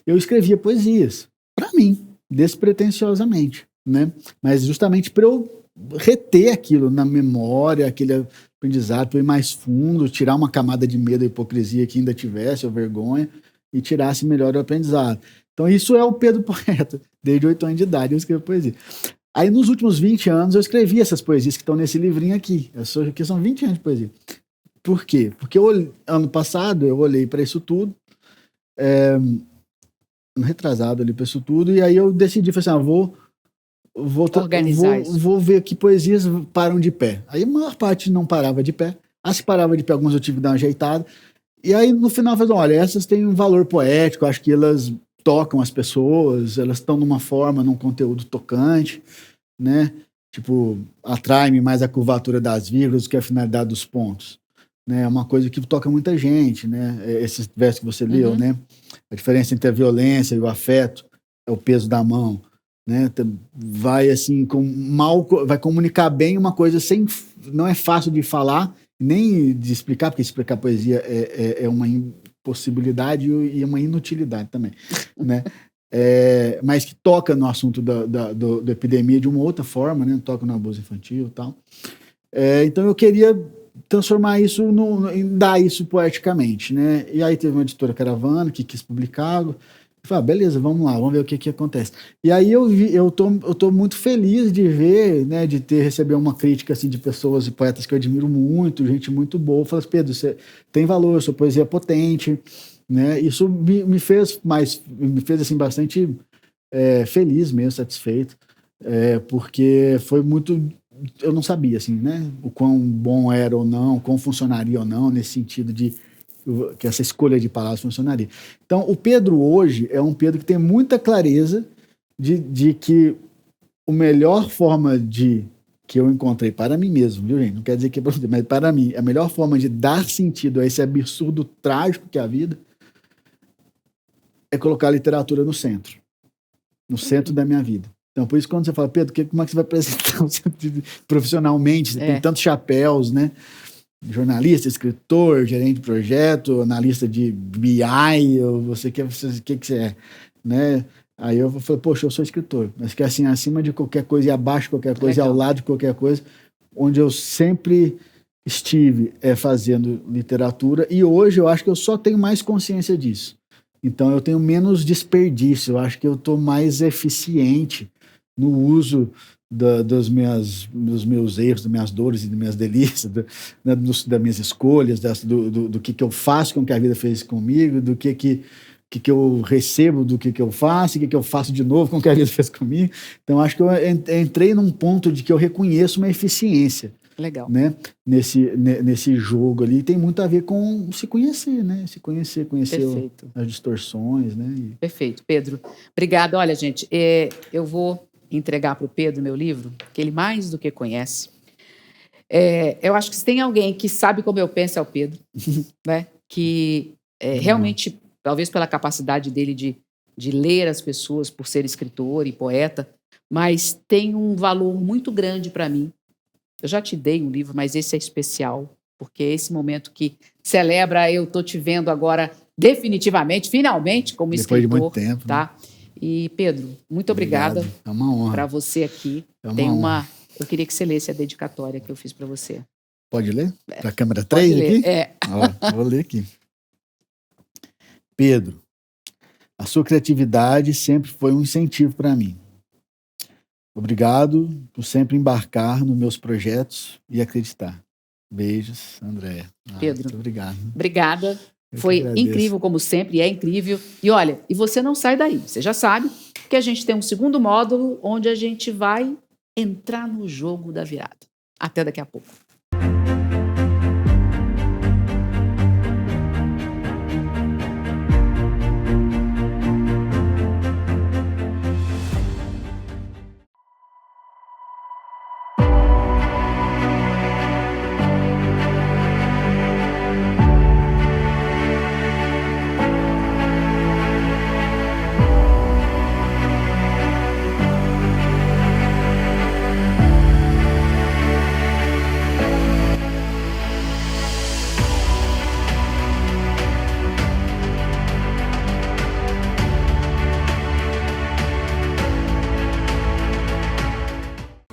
Eu escrevia poesias para mim, despretensiosamente, né? Mas justamente para eu reter aquilo na memória, aquele aprendizado, para ir mais fundo, tirar uma camada de medo e hipocrisia que ainda tivesse, ou vergonha, e tirasse melhor o aprendizado. Então isso é o Pedro poeta. Desde 8 anos de idade eu escrevo poesia. Aí nos últimos 20 anos eu escrevi essas poesias que estão nesse livrinho aqui. Aqui são 20 anos de poesia. Por quê? Porque ano passado eu olhei para isso tudo, retrasado ali para isso tudo, e aí eu decidi, falei assim, vou ver que poesias param de pé. Aí a maior parte não parava de pé. As que paravam de pé, algumas eu tive que dar uma ajeitada. E aí no final eu falei, olha, essas têm um valor poético, acho que elas tocam as pessoas, elas estão numa forma, num conteúdo tocante, né? Tipo, atrai-me mais a curvatura das vírgulas do que a finalidade dos pontos. Né? É uma coisa que toca muita gente, né? Esses versos que você leu, né? A diferença entre a violência e o afeto é o peso da mão, né? Vai assim, vai comunicar bem uma coisa não é fácil de falar, nem de explicar, porque explicar poesia é uma impossibilidade e uma inutilidade também, né? Mas que toca no assunto da epidemia de uma outra forma, né? Toca no abuso infantil e tal. Então eu queria transformar isso, dar isso poeticamente, né? E aí teve uma editora Caravana que quis publicar. Eu falei, beleza, vamos lá, vamos ver o que acontece. E aí eu tô muito feliz de ver, né, de receber uma crítica assim de pessoas e poetas que eu admiro muito, gente muito boa. Eu falei, Pedro, você tem valor, sua poesia é potente, né? Isso me fez assim bastante feliz mesmo, satisfeito, porque foi muito. Eu não sabia, assim, né, o quão bom era ou não, quão funcionaria ou não, nesse sentido de que essa escolha de palavras funcionaria. Então, o Pedro hoje é um Pedro que tem muita clareza de que a melhor forma que eu encontrei para mim mesmo, viu, gente? Não quer dizer que é para você, mas para mim, a melhor forma de dar sentido a esse absurdo trágico que é a vida é colocar a literatura no centro da minha vida. Então, por isso, quando você fala, Pedro, como é que você vai apresentar profissionalmente? Você tem tantos chapéus, né? Jornalista, escritor, gerente de projeto, analista de BI, ou o que você é, né? Aí eu falei, poxa, eu sou escritor, mas que assim, acima de qualquer coisa e abaixo de qualquer coisa, e ao lado de qualquer coisa, onde eu sempre estive fazendo literatura, e hoje eu acho que eu só tenho mais consciência disso. Então eu tenho menos desperdício, eu acho que eu estou mais eficiente no uso dos meus erros, das minhas dores e das minhas delícias, das minhas escolhas, do que eu faço com o que a vida fez comigo, do que eu recebo, do que eu faço, e que eu faço de novo com o que a vida fez comigo. Então acho que eu entrei num ponto de que eu reconheço uma eficiência. Legal. Né? Nesse jogo ali, tem muito a ver com se conhecer, né? Se conhecer as distorções, né? Perfeito, Pedro. Obrigada. Olha, gente, eu vou entregar para o Pedro meu livro, que ele mais do que conhece. Eu acho que se tem alguém que sabe como eu penso é o Pedro, né? Que realmente talvez pela capacidade dele de ler as pessoas, por ser escritor e poeta, mas tem um valor muito grande para mim. Eu já te dei um livro, mas esse é especial, porque é esse momento que celebra, eu estou te vendo agora definitivamente, finalmente, como Depois de muito escritor, tempo, né? tá? E Pedro, muito obrigada É uma honra. para você aqui. É uma Tem honra. eu queria que você lesse a dedicatória que eu fiz para você. Pode ler? Para a câmera Pode 3 ler. aqui? Ó, vou ler aqui. Pedro, a sua criatividade sempre foi um incentivo para mim. Obrigado por sempre embarcar nos meus projetos e acreditar. Beijos, Andréia. Pedro, muito obrigado. Obrigada. Eu Foi que agradeço. incrível, como sempre, é incrível. E olha, e você não sai daí. Você já sabe que a gente tem um segundo módulo onde a gente vai entrar no jogo da virada. Até daqui a pouco.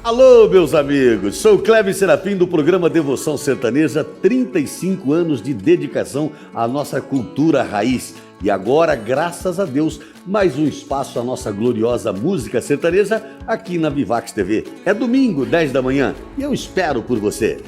Alô, meus amigos, sou Cleber Serafim do programa Devoção Sertaneja, 35 anos de dedicação à nossa cultura raiz. E agora, graças a Deus, mais um espaço à nossa gloriosa música sertaneja aqui na Vivax TV. É domingo, 10 da manhã, e eu espero por você.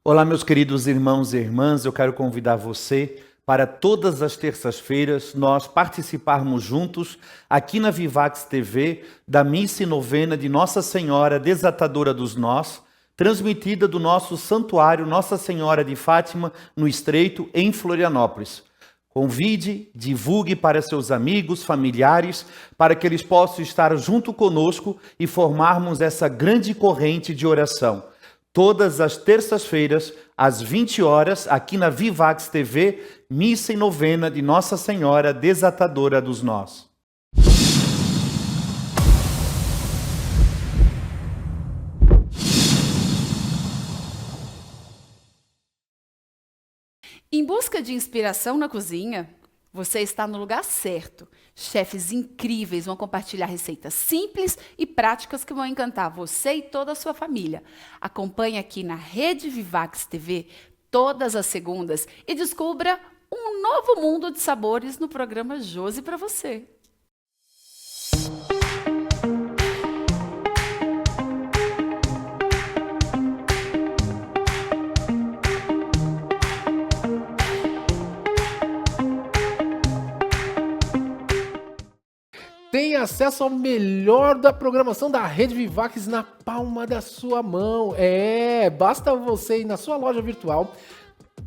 Olá, meus queridos irmãos e irmãs, eu quero convidar você para todas as terças-feiras nós participarmos juntos aqui na Vivax TV da missa e novena de Nossa Senhora Desatadora dos Nós, transmitida do nosso santuário Nossa Senhora de Fátima, no Estreito, em Florianópolis. Convide, divulgue para seus amigos, familiares, para que eles possam estar junto conosco e formarmos essa grande corrente de oração. Todas as terças-feiras, às 20 horas, aqui na Vivax TV, missa e novena de Nossa Senhora Desatadora dos Nós. Em busca de inspiração na cozinha, você está no lugar certo. Chefes incríveis vão compartilhar receitas simples e práticas que vão encantar você e toda a sua família. Acompanhe aqui na Rede Vivax TV todas as segundas e descubra um novo mundo de sabores no programa Josi para você. Tem acesso ao melhor da programação da Rede Vivax na palma da sua mão. Basta você ir na sua loja virtual,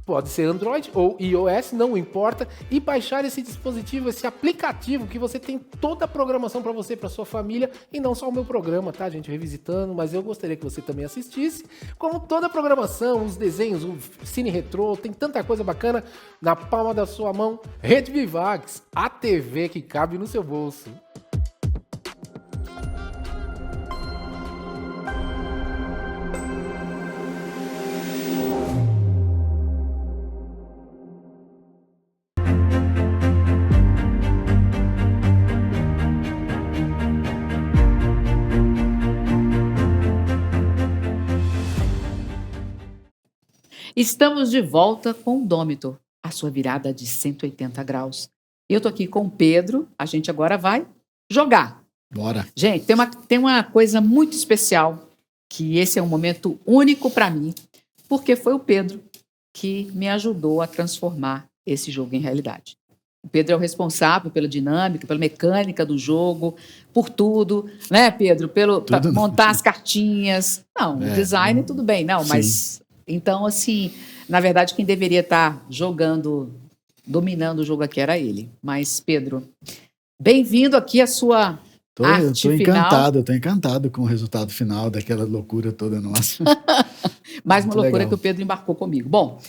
pode ser Android ou iOS, não importa, e baixar esse dispositivo, esse aplicativo que você tem toda a programação para você, para sua família, e não só o meu programa, tá, gente, revisitando, mas eu gostaria que você também assistisse, como toda a programação, os desenhos, o Cine Retrô, tem tanta coisa bacana na palma da sua mão. Rede Vivax, a TV que cabe no seu bolso. Estamos de volta com o Dômitor, a sua virada de 180 graus. Eu tô aqui com o Pedro, a gente agora vai jogar. Bora. Gente, tem uma coisa muito especial, que esse é um momento único para mim, porque foi o Pedro que me ajudou a transformar esse jogo em realidade. O Pedro é o responsável pela dinâmica, pela mecânica do jogo, por tudo, né, Pedro? Para montar as cartinhas. Não, o design tudo bem, não, sim. Mas... Então, assim, na verdade, quem deveria estar jogando, dominando o jogo aqui era ele. Mas, Pedro, bem-vindo aqui à sua Eu arte tô final. eu tô encantado com o resultado final daquela loucura toda nossa. Mais uma Muito loucura legal. que o Pedro embarcou comigo. Bom,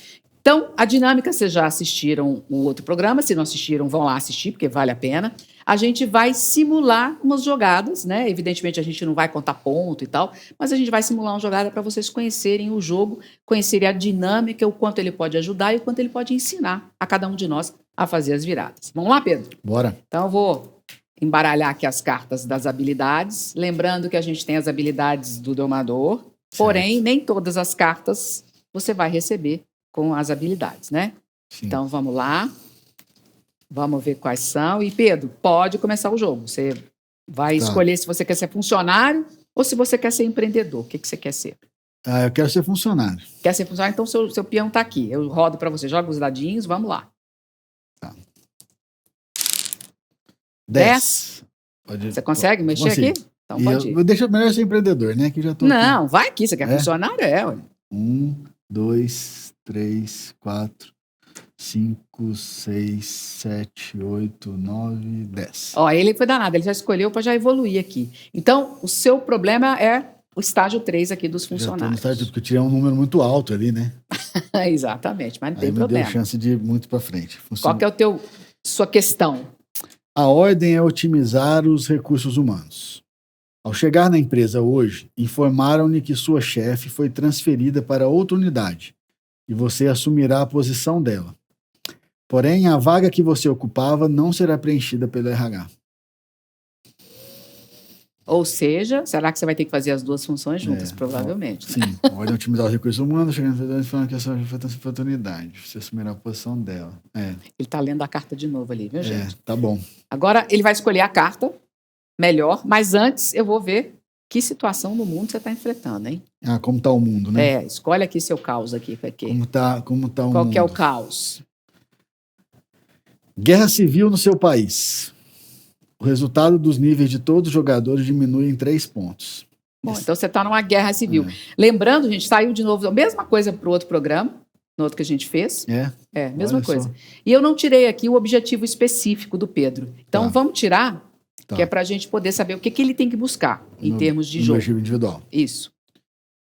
então, a dinâmica, vocês já assistiram o outro programa. Se não assistiram, vão lá assistir, porque vale a pena. A gente vai simular umas jogadas, né? Evidentemente, a gente não vai contar ponto e tal, mas a gente vai simular uma jogada para vocês conhecerem o jogo, conhecerem a dinâmica, o quanto ele pode ajudar e o quanto ele pode ensinar a cada um de nós a fazer as viradas. Vamos lá, Pedro? Bora. Então, eu vou embaralhar aqui as cartas das habilidades. Lembrando que a gente tem as habilidades do domador, porém, nem todas as cartas você vai receber com as habilidades, né? Sim. Então, vamos lá. Vamos ver quais são. E, Pedro, pode começar o jogo. Você vai escolher se você quer ser funcionário ou se você quer ser empreendedor. O que você quer ser? Eu quero ser funcionário. Quer ser funcionário? Então, seu peão está aqui. Eu rodo para você. Joga os dadinhos. Vamos lá. 10. Você consegue mexer consigo. aqui? Então, pode ir. Deixa melhor ser empreendedor, né? Que já tô Não, vai aqui. Você quer É? funcionário? Ué. 1, 2, 3, 4, 5, 6, 7, 8, 9, 10. Ó, ele foi danado. Ele já escolheu para já evoluir aqui. Então, o seu problema é o estágio 3 aqui dos Já tô no funcionários. estágio, porque eu tirei um número muito alto ali, né? Exatamente, mas não Aí tem me deu problema. chance de ir muito para frente. Qual que é sua questão? A ordem é otimizar os recursos humanos. Ao chegar na empresa hoje, informaram-lhe que sua chefe foi transferida para outra unidade e você assumirá a posição dela. Porém, a vaga que você ocupava não será preenchida pelo RH. Ou seja, será que você vai ter que fazer as duas funções juntas? É, Provavelmente. Né? Sim, a ordem é otimizar os recursos humanos, chegando na unidade, falando que essa foi transferida para outra unidade. Você assumirá a posição dela. Ele está lendo a carta de novo ali, viu, gente? Tá bom. Agora, ele vai escolher a carta melhor, mas antes eu vou ver que situação no mundo você está enfrentando, hein? Como está o mundo, né? Escolhe aqui seu caos aqui. Como tá o Qual mundo? que é o caos? Guerra civil no seu país. O resultado dos níveis de todos os jogadores diminui em 3 pontos. Bom, então você está numa guerra civil. Lembrando, gente, saiu de novo a mesma coisa para o outro programa, no outro que a gente fez. Mesma Olha coisa. só. E eu não tirei aqui o objetivo específico do Pedro. Então vamos tirar, que é para a gente poder saber o que ele tem que buscar em termos de No jogo. objetivo individual. Isso.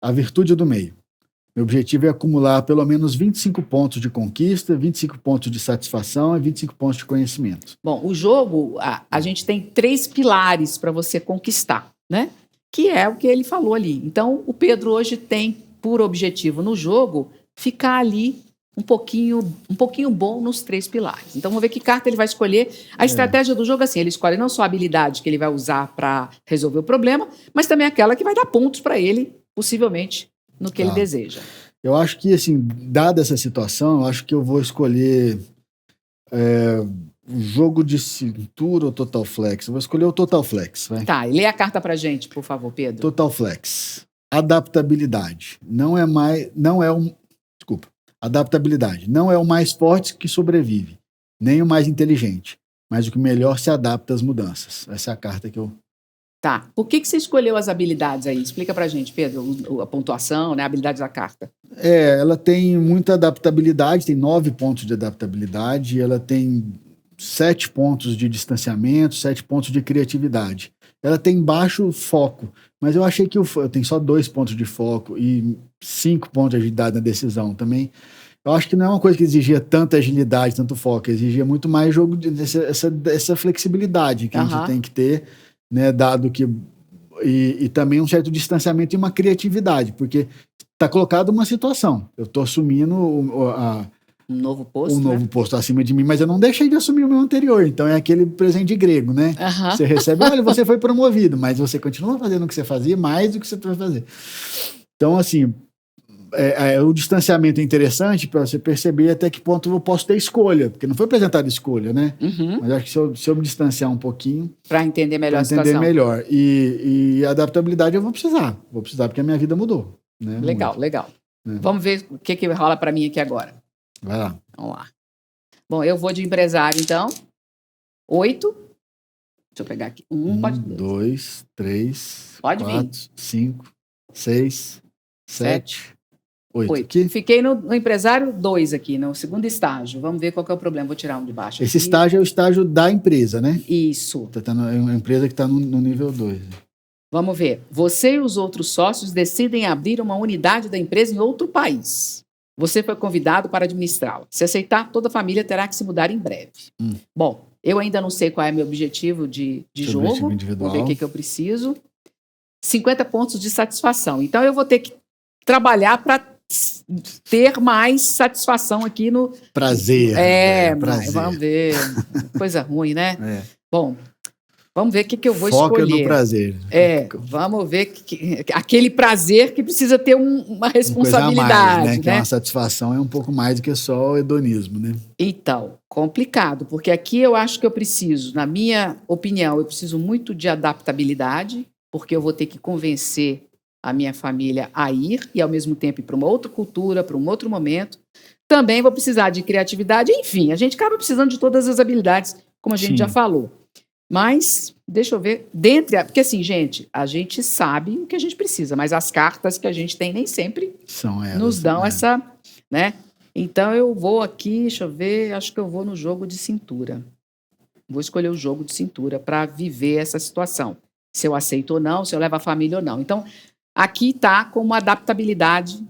A virtude do meio. Meu objetivo é acumular pelo menos 25 pontos de conquista, 25 pontos de satisfação e 25 pontos de conhecimento. Bom, o jogo, a gente tem 3 pilares para você conquistar, né? Que é o que ele falou ali. Então, o Pedro hoje tem por objetivo no jogo ficar ali um pouquinho bom nos 3 pilares. Então, vamos ver que carta ele vai escolher. A estratégia do jogo é assim, ele escolhe não só a habilidade que ele vai usar para resolver o problema, mas também aquela que vai dar pontos para ele, possivelmente, no que ele deseja. Eu acho que, assim, dada essa situação, eu acho que eu vou escolher jogo de cintura ou Total Flex. Eu vou escolher o Total Flex. Vai. Tá, e lê a carta pra gente, por favor, Pedro. Total Flex. Adaptabilidade. Adaptabilidade. Não é o mais forte que sobrevive, nem o mais inteligente, mas o que melhor se adapta às mudanças. Essa é a carta que eu... Tá. Por que você escolheu as habilidades aí? Explica pra gente, Pedro, a pontuação, né, a habilidade da carta. Ela tem muita adaptabilidade, tem 9 pontos de adaptabilidade, ela tem 7 pontos de distanciamento, 7 pontos de criatividade. Ela tem baixo foco, mas eu achei que eu tenho só 2 pontos de foco e 5 pontos de agilidade na decisão também. Eu acho que não é uma coisa que exigia tanta agilidade, tanto foco, exigia muito mais jogo, essa flexibilidade que a gente tem que ter, né, dado que... E também um certo distanciamento e uma criatividade, porque está colocado uma situação. Eu estou assumindo um novo posto, novo posto acima de mim, mas eu não deixei de assumir o meu anterior. Então é aquele presente grego, né? Você recebe, olha, você foi promovido, mas você continua fazendo o que você fazia, mais do que você vai fazer. Então, assim, o distanciamento é interessante para você perceber até que ponto eu posso ter escolha, porque não foi apresentada escolha, né? Mas acho que se eu me distanciar um pouquinho... Para entender melhor a situação. Para entender melhor. E a adaptabilidade eu vou precisar. Vou precisar porque a minha vida mudou. Né? Legal. Vamos ver o que rola para mim aqui agora. Vai lá. Vamos lá. Bom, eu vou de empresário, então. 8. Deixa eu pegar aqui. 1, pode... 2, 3, pode 4, vir. 5, 6, 7, 8 8. aqui. Fiquei no empresário 2 aqui, no segundo estágio. Vamos ver qual que é o problema. Vou tirar um de baixo. Esse aqui. estágio é o estágio da empresa, né? Isso. É uma empresa que está no nível 2. Vamos ver. Você e os outros sócios decidem abrir uma unidade da empresa em outro país. Você foi convidado para administrá-la. Se aceitar, toda a família terá que se mudar em breve. Bom, eu ainda não sei qual é meu objetivo de Seu jogo. objetivo individual. Vou ver o que eu preciso. 50 pontos de satisfação. Então, eu vou ter que trabalhar para ter mais satisfação aqui no... Prazer. Mas vamos ver. Coisa ruim, né? É. Bom, vamos ver o que eu vou Foca escolher. no prazer. Vamos ver aquele prazer que precisa ter uma Coisa a mais, responsabilidade, Que é né? uma satisfação, é um pouco mais do que só o hedonismo, né? Então, complicado, porque aqui eu acho que eu preciso, na minha opinião, eu preciso muito de adaptabilidade, porque eu vou ter que convencer a minha família a ir e, ao mesmo tempo, ir para uma outra cultura, para um outro momento. Também vou precisar de criatividade, enfim, a gente acaba precisando de todas as habilidades, como a gente Sim. já falou. Mas, deixa eu ver, porque assim, gente, a gente sabe o que a gente precisa, mas as cartas que a gente tem nem sempre São elas. nos dão né? essa, né? Então, eu vou aqui, deixa eu ver, acho que eu vou no jogo de cintura. Vou escolher o jogo de cintura para viver essa situação. Se eu aceito ou não, se eu levo a família ou não. Então, aqui está como adaptabilidade,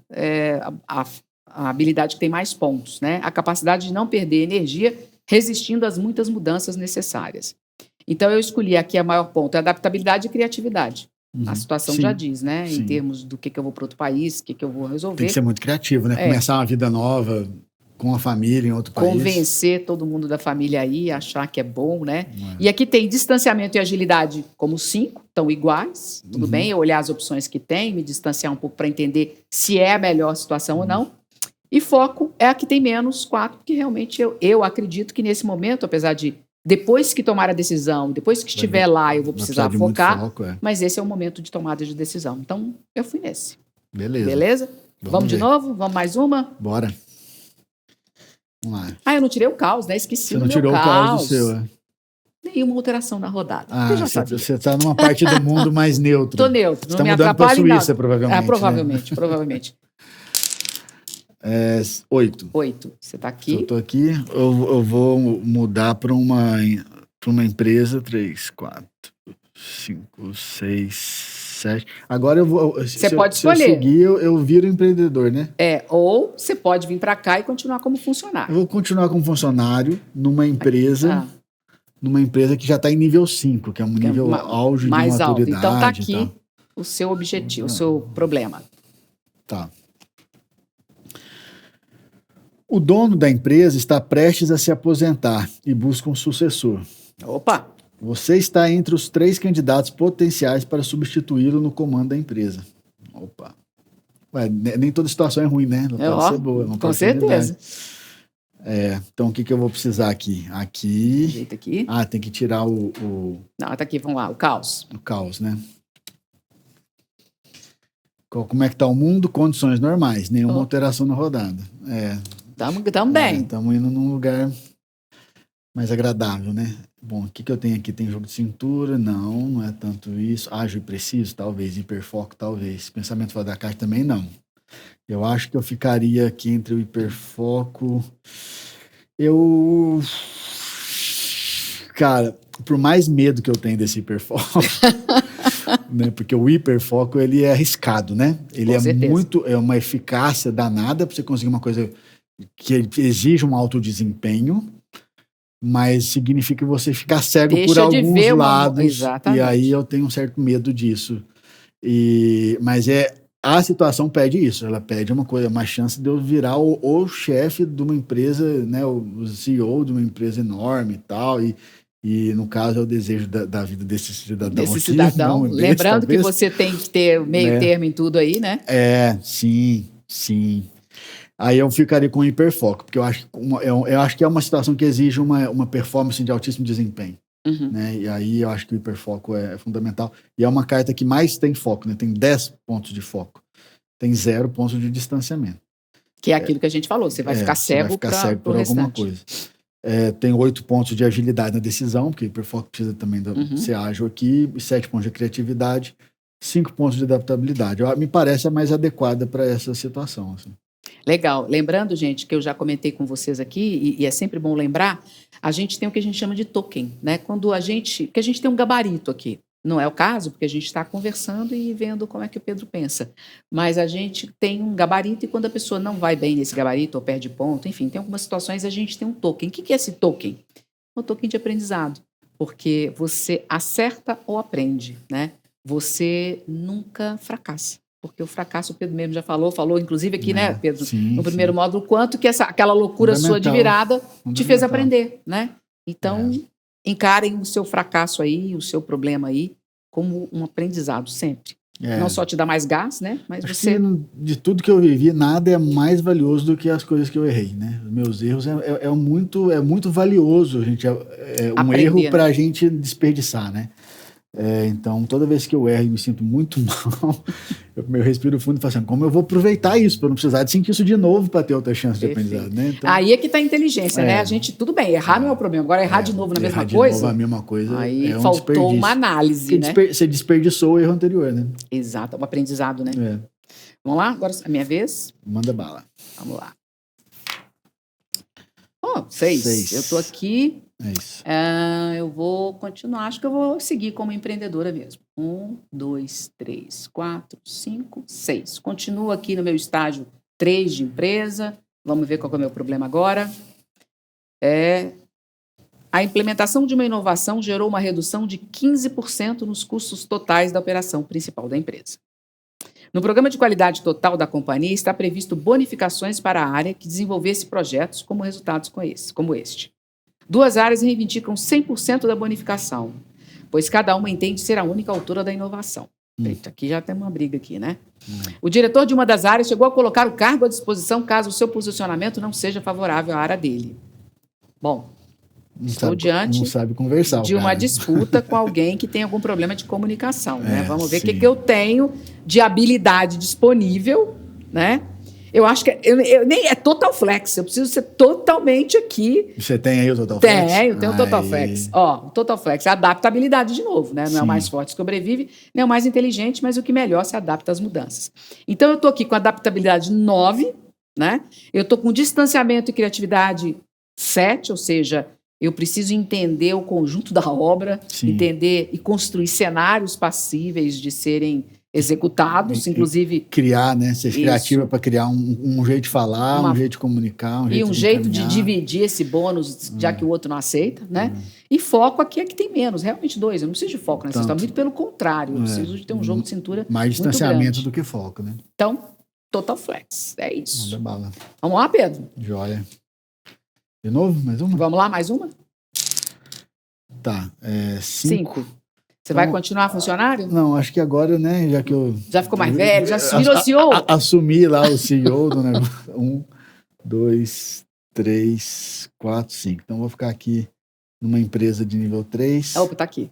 a habilidade que tem mais pontos, né? A capacidade de não perder energia resistindo às muitas mudanças necessárias. Então, eu escolhi aqui a maior ponto, adaptabilidade e criatividade. A situação Sim. já diz, né? Sim. Em termos do que eu vou para outro país, o que eu vou resolver. Tem que ser muito criativo, né? Começar uma vida nova com a família em outro país. Convencer todo mundo da família aí, achar que é bom, né? E aqui tem distanciamento e agilidade como 5, estão iguais, tudo bem? Eu olhar as opções que tem, me distanciar um pouco para entender se é a melhor situação ou não. E foco é a que tem menos 4, porque realmente eu acredito que nesse momento, apesar de depois que tomar a decisão, depois que estiver lá, eu vou precisar de muito focar, foco, mas esse é o momento de tomada de decisão. Então, eu fui nesse. Beleza. Beleza? Vamos de ver. novo? Vamos mais uma? Bora. Vamos lá. Eu não tirei o caos, né? Esqueci Você do não meu tirou o caos do seu, Nenhuma alteração na rodada. Ah, Eu já sabia. você tá numa parte do mundo mais neutra. Tô neutro, Você não tá me mudando pra atrapalhe Suíça, nada. provavelmente. Provavelmente, provavelmente. 8. 8. Você tá aqui. Eu tô aqui. Eu vou mudar para uma empresa. 3, 4, 5, 6, 7. Agora eu vou. Você se pode eu, escolher. Se eu seguir, eu viro empreendedor, né? Ou você pode vir para cá e continuar como funcionário. Eu vou continuar como funcionário numa empresa. Numa empresa que já está em nível 5, que é um nível auge de mais alto. maturidade. Então tá e aqui tal. o seu objetivo, o seu problema. Tá. O dono da empresa está prestes a se aposentar e busca um sucessor. Opa! Você está entre os 3 candidatos potenciais para substituí-lo no comando da empresa. Opa. Ué, nem toda situação é ruim, né? Não pode ser boa. É uma Com oportunidade. certeza. Então, o que eu vou precisar aqui? Aqui. Jeito aqui. Tem que tirar o Não, tá aqui, vamos lá, o caos. caos, né? Como é que tá o mundo? Condições normais. Nenhuma alteração na rodada. Tamo bem. Estamos indo num lugar mais agradável, né? Bom, o que eu tenho aqui? Tem jogo de cintura? Não é tanto isso. Ágil e preciso? Talvez. Hiperfoco? Talvez. Pensamento fora da caixa? Também não. Eu acho que eu ficaria aqui entre o hiperfoco. Cara, por mais medo que eu tenho desse hiperfoco, né? Porque o hiperfoco, ele é arriscado, né? Ele Com certeza. é uma eficácia danada para você conseguir uma coisa que exige um alto desempenho, mas significa você ficar cego Deixa por de alguns ver lados. Exatamente. E aí eu tenho um certo medo disso. Mas a situação pede isso, ela pede uma chance de eu virar o chefe de uma empresa, né, o CEO de uma empresa enorme e tal, e no caso é o desejo da vida desse cidadão. Desse aqui, cidadão. não desse, Lembrando talvez. que você tem que ter meio termo em tudo aí, né? Sim. Aí eu ficaria com hiperfoco, porque eu acho que é uma situação que exige uma performance de altíssimo desempenho. Né? E aí eu acho que o hiperfoco é fundamental. E é uma carta que mais tem foco, né? Tem 10 pontos de foco. Tem 0 pontos de distanciamento. Que é aquilo que a gente falou, você vai ficar cego por alguma coisa. Tem 8 pontos de agilidade na decisão, porque o hiperfoco precisa também ser ágil aqui, 7 pontos de criatividade, 5 pontos de adaptabilidade. Me parece a mais adequada para essa situação. Assim. Legal. Lembrando, gente, que eu já comentei com vocês aqui, e é sempre bom lembrar, a gente tem o que a gente chama de token, né? Que a gente tem um gabarito aqui. Não é o caso, porque a gente está conversando e vendo como é que o Pedro pensa. Mas a gente tem um gabarito e quando a pessoa não vai bem nesse gabarito ou perde ponto, enfim, tem algumas situações a gente tem um token. O que é esse token? É um token de aprendizado, porque você acerta ou aprende, né? Você nunca fracassa. Porque o fracasso, o Pedro mesmo já falou inclusive aqui, né, Pedro, no primeiro módulo, o quanto que aquela loucura sua de virada te fez aprender, né? Então, encarem o seu fracasso aí, o seu problema aí, como um aprendizado sempre. Não só te dá mais gás, né? Mas Acho você... que de tudo que eu vivi, nada é mais valioso do que as coisas que eu errei, né? Os meus erros é muito valioso, gente. Um aprender, erro para a gente desperdiçar, né? Então, toda vez que eu erro e me sinto muito mal, eu respiro fundo e falo assim, como eu vou aproveitar isso, para não precisar de sentir isso de novo para ter outra chance de aprendizado, né? Então, aí é que está a inteligência, né? A gente, tudo bem, errar não é o problema, agora errar de novo na mesma coisa... Novo a mesma coisa aí é um faltou desperdício. uma análise, né? Você desperdiçou o erro anterior, né? Exato, um aprendizado, né? Vamos lá? Agora a minha vez? Manda bala. Vamos lá. 6. Eu estou aqui... É isso. Eu vou continuar, acho que eu vou seguir como empreendedora mesmo. 1, 2, 3, 4, 5, 6. Continuo aqui no meu estágio 3 de empresa. Vamos ver qual é o meu problema agora. A implementação de uma inovação gerou uma redução de 15% nos custos totais da operação principal da empresa. No programa de qualidade total da companhia está previsto bonificações para a área que desenvolvesse projetos como resultados como este. 2 áreas reivindicam 100% da bonificação, pois cada uma entende ser a única autora da inovação. Eita, aqui já tem uma briga aqui, né? O diretor de uma das áreas chegou a colocar o cargo à disposição caso o seu posicionamento não seja favorável à área dele. Bom, estou diante não sabe conversar, de uma disputa com alguém que tem algum problema de comunicação, né? Vamos ver o que eu tenho de habilidade disponível, né? Eu acho que nem é total flex, eu preciso ser totalmente aqui. Você tem aí o total flex? Tenho o total flex. O total flex é adaptabilidade de novo, né? Não é o mais forte que sobrevive, nem o mais inteligente, mas o que melhor se adapta às mudanças. Então, eu estou aqui com adaptabilidade 9, né? Eu estou com distanciamento e criatividade 7, ou seja, eu preciso entender o conjunto da obra, entender e construir cenários passíveis de serem executados, inclusive... Criar, né? Ser criativa para criar um jeito de falar, um jeito de comunicar, um jeito de dividir esse bônus, já que o outro não aceita, né? E foco aqui é que tem menos, realmente 2. Eu não preciso de foco nessa história, muito pelo contrário, eu preciso de ter um jogo de cintura mais distanciamento do que foco, né? Então, total flex, é isso. Manda bala. Vamos lá, Pedro? Joia. De novo, mais uma? Vamos lá, mais uma? Tá, 5. Você vai continuar funcionário? Não, acho que agora, né, já que eu... Já ficou mais velho? Já virou CEO? Assumi lá o CEO do negócio. 1, 2, 3, 4, 5. Então, vou ficar aqui numa empresa de nível 3. Opa, tá aqui.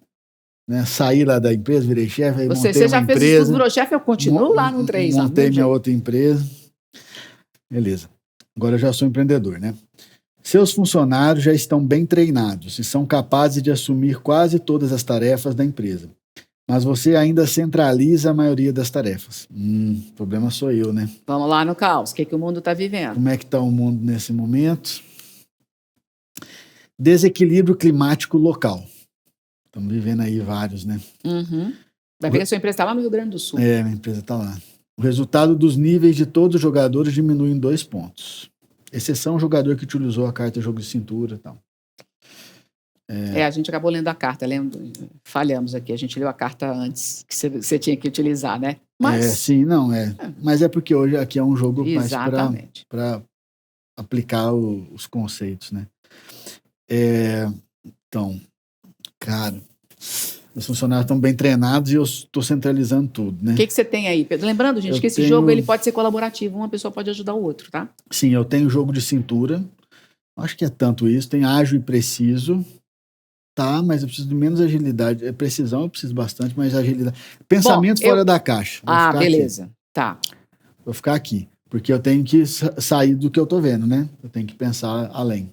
Né, saí lá da empresa, virei chefe, aí montei você uma já empresa. fez isso, virou chefe, eu continuo lá no 3. Montei minha outra empresa. Beleza. Agora eu já sou empreendedor, né? Seus funcionários já estão bem treinados e são capazes de assumir quase todas as tarefas da empresa. Mas você ainda centraliza a maioria das tarefas. O problema sou eu, né? Vamos lá no caos. O que o mundo está vivendo? Como é que está o mundo nesse momento? Desequilíbrio climático local. Estamos vivendo aí vários, né? Vai ver que a sua empresa está lá no Rio Grande do Sul. Minha empresa está lá. O resultado dos níveis de todos os jogadores diminui em 2 pontos. Exceção o jogador que utilizou a carta jogo de cintura e tal. A gente acabou lendo a carta, falhamos aqui, a gente leu a carta antes que você tinha que utilizar, né? Mas... Mas é porque hoje aqui é um jogo mais para aplicar os conceitos, né? Então, cara, os funcionários estão bem treinados e eu estou centralizando tudo, né? O que você tem aí, Pedro? Lembrando, gente, que esse jogo ele pode ser colaborativo, uma pessoa pode ajudar o outro, tá? Sim, eu tenho jogo de cintura, acho que é tanto isso, tem ágil e preciso, tá, mas eu preciso de menos agilidade, precisão eu preciso bastante, mas agilidade. Pensamento fora da caixa. Beleza, tá. Vou ficar aqui, porque eu tenho que sair do que eu tô vendo, né? Eu tenho que pensar além.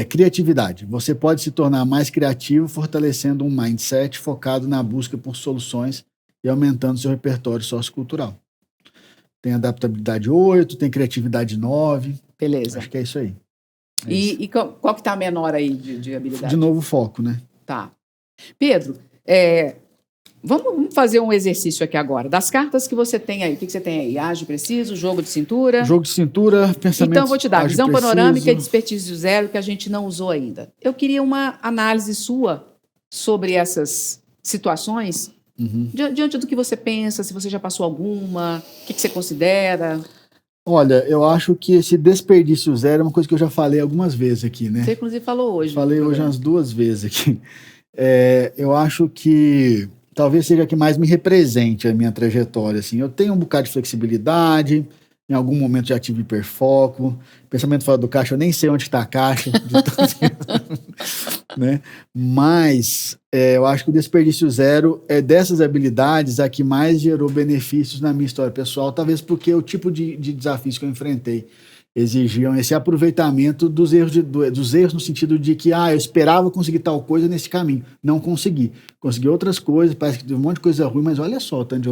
Criatividade. Você pode se tornar mais criativo fortalecendo um mindset focado na busca por soluções e aumentando seu repertório sociocultural. Tem adaptabilidade 8, tem criatividade 9. Beleza. Acho que é isso aí. É isso. E qual que tá a menor aí de habilidade? De novo, foco, né? Tá. Pedro, vamos fazer um exercício aqui agora. Das cartas que você tem aí, o que você tem aí? Ágil, preciso, jogo de cintura? Jogo de cintura, pensamento. Então, eu vou te dar ágil, visão preciso. panorâmica e desperdício zero, que a gente não usou ainda. Eu queria uma análise sua sobre essas situações, diante do que você pensa, se você já passou alguma, o que você considera. Olha, eu acho que esse desperdício zero é uma coisa que eu já falei algumas vezes aqui, né? Você, inclusive, falou hoje. Falei hoje umas 2 vezes aqui. Eu acho que talvez seja a que mais me represente a minha trajetória. Assim. Eu tenho um bocado de flexibilidade, em algum momento já tive hiperfoco, pensamento fora do caixa, eu nem sei onde está a caixa, de tanto né? Mas eu acho que o desperdício zero é dessas habilidades a que mais gerou benefícios na minha história pessoal, talvez porque o tipo de desafios que eu enfrentei exigiam esse aproveitamento dos erros no sentido de que eu esperava conseguir tal coisa nesse caminho, não consegui. Consegui outras coisas, parece que teve um monte de coisa ruim, mas olha só o tanto de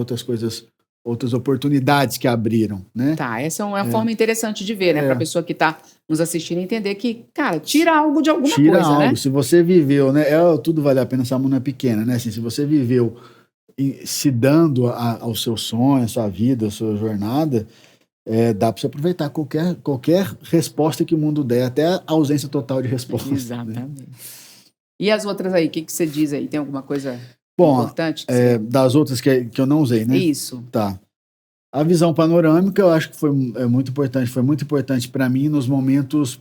outras oportunidades que abriram, né? Tá, essa é uma forma interessante de ver, né? Para a pessoa que está nos assistindo entender que, cara, tira algo de alguma Tira coisa, algo. né? Se você viveu, né? Tudo vale a pena, essa mão é pequena, né? Assim, se você viveu se dando ao seu sonho, à sua vida, à sua jornada, dá para você aproveitar qualquer resposta que o mundo der, até a ausência total de resposta. Exatamente. Né? E as outras aí, o que você diz aí? Tem alguma coisa importante? Das outras que eu não usei, né? Isso. Tá. A visão panorâmica, eu acho que foi muito importante para mim nos momentos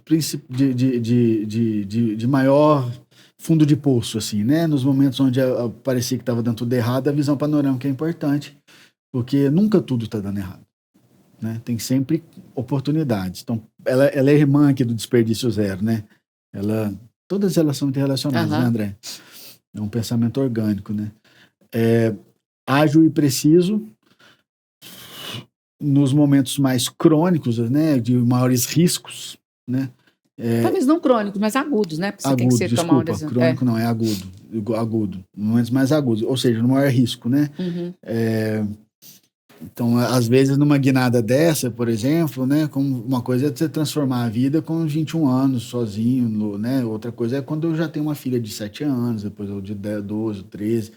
de maior fundo de poço, assim, né? Nos momentos onde parecia que estava dando tudo errado, a visão panorâmica é importante, porque nunca tudo está dando errado, né? Tem sempre oportunidades. Então, ela é irmã aqui do desperdício zero, né? Todas elas são interrelacionadas, né, André? É um pensamento orgânico, né? Ágil e preciso, nos momentos mais crônicos, né, de maiores riscos, né? Talvez não crônicos, mas agudos, né? Porque você tem que ser tomar uma decisão. Crônico não, é agudo. Agudo. Momentos mais agudos, ou seja, no maior risco, né? Então, às vezes, numa guinada dessa, por exemplo, né, como uma coisa é você transformar a vida com 21 anos sozinho, né? Outra coisa é quando eu já tenho uma filha de 7 anos, depois eu de 10, 12, 13.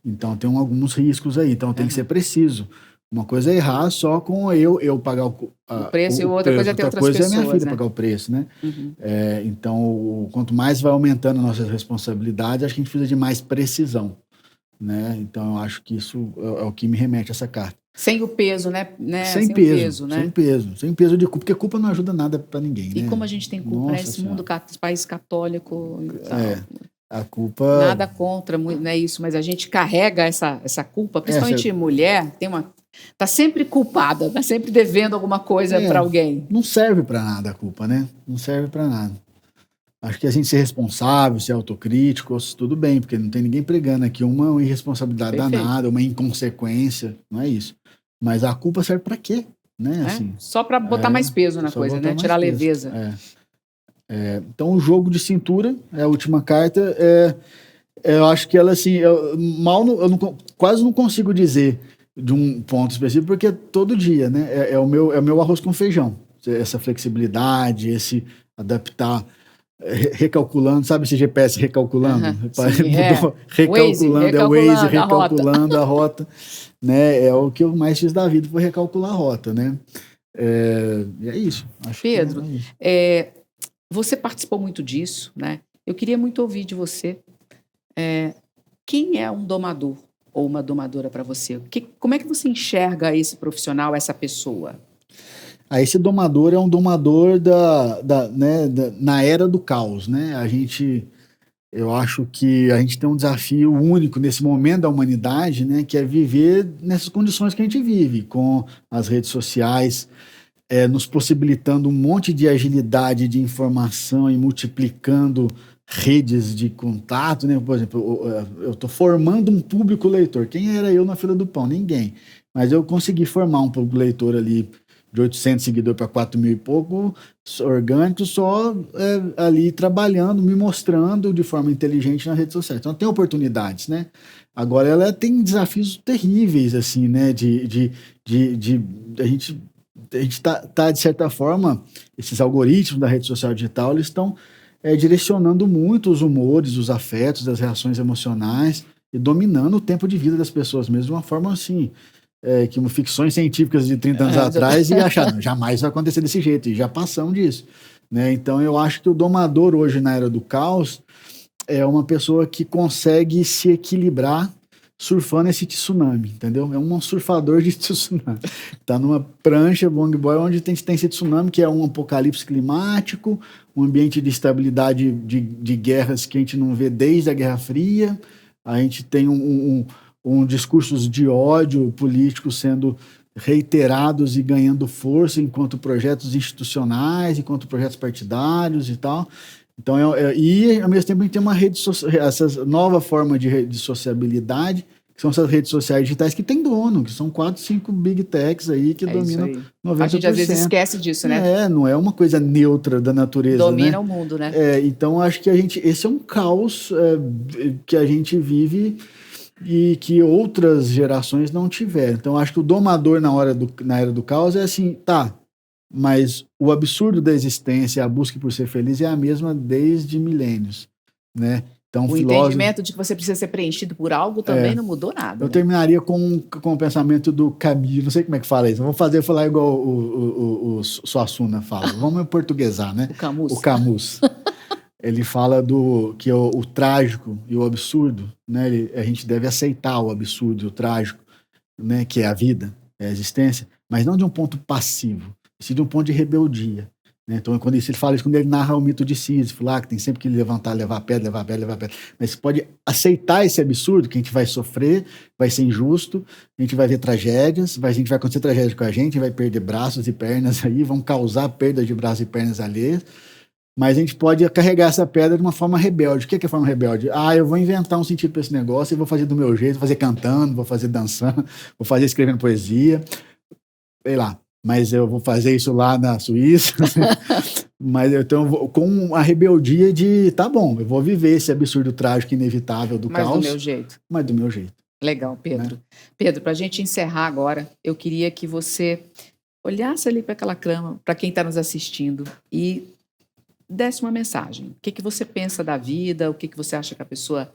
Então, tem alguns riscos aí. Então, tem que ser preciso. Uma coisa é errar só com eu pagar o preço, e outra coisa é ter outras pessoas, é minha filha né? pagar o preço, né? Então, quanto mais vai aumentando a nossa responsabilidade, acho que a gente precisa de mais precisão, né? Então, eu acho que isso é o que me remete a essa carta. Sem o peso, né? Sem peso, né? Sem peso de culpa, porque culpa não ajuda nada para ninguém, E né? como a gente tem culpa nesse mundo, país católico e tal. A culpa... Nada contra, não é isso, mas a gente carrega essa culpa, principalmente mulher, tá sempre culpada, tá sempre devendo alguma coisa para alguém. Não serve para nada a culpa, né? Não serve para nada. Acho que a gente ser responsável, ser autocrítico, tudo bem, porque não tem ninguém pregando aqui uma irresponsabilidade danada, uma inconsequência, não é isso. Mas a culpa serve para quê? Né? Assim, só para botar mais peso na coisa, né? Tirar leveza. Então, o jogo de cintura, é a última carta, eu acho que ela, assim, quase não consigo dizer de um ponto específico, porque todo dia, né? É o meu arroz com feijão. Essa flexibilidade, esse adaptar, recalculando, sabe esse GPS recalculando? Recalculando, Waze recalculando a rota. Né? É o que eu mais fiz da vida, foi recalcular a rota, né? E é isso. Acho Pedro, que você participou muito disso, né? Eu queria muito ouvir de você. Quem é um domador ou uma domadora para você? Como é que você enxerga esse profissional, essa pessoa? Esse domador é um domador na era do caos, né? Eu acho que a gente tem um desafio único nesse momento da humanidade, né? Que é viver nessas condições que a gente vive, com as redes sociais, nos possibilitando um monte de agilidade de informação e multiplicando redes de contato, né? Por exemplo, eu estou formando um público leitor. Quem era eu na fila do pão? Ninguém. Mas eu consegui formar um público leitor ali de 800 seguidores para 4 mil e pouco, orgânico, só ali trabalhando, me mostrando de forma inteligente nas redes sociais. Então tem oportunidades, né? Agora ela tem desafios terríveis, assim, né? A gente tá, de certa forma, esses algoritmos da rede social digital, eles estão direcionando muito os humores, os afetos, as reações emocionais e dominando o tempo de vida das pessoas mesmo, de uma forma assim, que ficções científicas de 30 anos atrás e achar, não, jamais vai acontecer desse jeito, e já passamos disso, né? Então eu acho que o domador hoje na era do caos é uma pessoa que consegue se equilibrar surfando esse tsunami, entendeu? É um surfador de tsunami. Tá numa prancha longboard onde tem esse tsunami, que é um apocalipse climático, um ambiente de estabilidade de guerras que a gente não vê desde a Guerra Fria. A gente tem discursos de ódio político sendo reiterados e ganhando força enquanto projetos institucionais, enquanto projetos partidários e tal. Então, e ao mesmo tempo a gente tem uma essa nova forma de sociabilidade, que são essas redes sociais digitais que tem dono, que são 4, 5 big techs aí que dominam 90%. A gente às vezes esquece disso, né? Não é uma coisa neutra da natureza, domina né? o mundo, né? Então acho que esse é um caos que a gente vive e que outras gerações não tiveram. Então acho que o domador na era do caos é assim, tá, mas o absurdo da existência, a busca por ser feliz é a mesma desde milênios, né? Então, o entendimento de que você precisa ser preenchido por algo também não mudou nada. Eu terminaria com o pensamento do Camus, não sei como é que fala isso, vou falar igual o Suassuna fala, vamos portuguesar, né? O Camus. Ele fala que o trágico e o absurdo, né? A gente deve aceitar o absurdo e o trágico, né? Que é a vida, é a existência, mas não de um ponto passivo, sim de um ponto de rebeldia. Né? Então, quando ele fala isso, quando ele narra o mito de Sísifo, lá, que tem sempre que levantar, levar pedra. Mas você pode aceitar esse absurdo, que a gente vai sofrer, vai ser injusto, a gente vai ver tragédias, a gente vai acontecer tragédia com a gente vai perder braços e pernas aí, vão causar perda de braços e pernas alheias, mas a gente pode carregar essa pedra de uma forma rebelde. O que é forma rebelde? Eu vou inventar um sentido para esse negócio e vou fazer do meu jeito, vou fazer cantando, vou fazer dançando, vou fazer escrevendo poesia, sei lá. Mas eu vou fazer isso lá na Suíça. Mas então, com a rebeldia de, tá bom, eu vou viver esse absurdo trágico inevitável do caos. Mas do meu jeito. Mas do meu jeito. Legal, Pedro. Né? Pedro, para a gente encerrar agora, eu queria que você olhasse ali para aquela cama, para quem está nos assistindo, e desse uma mensagem. O que você pensa da vida? O que você acha que a pessoa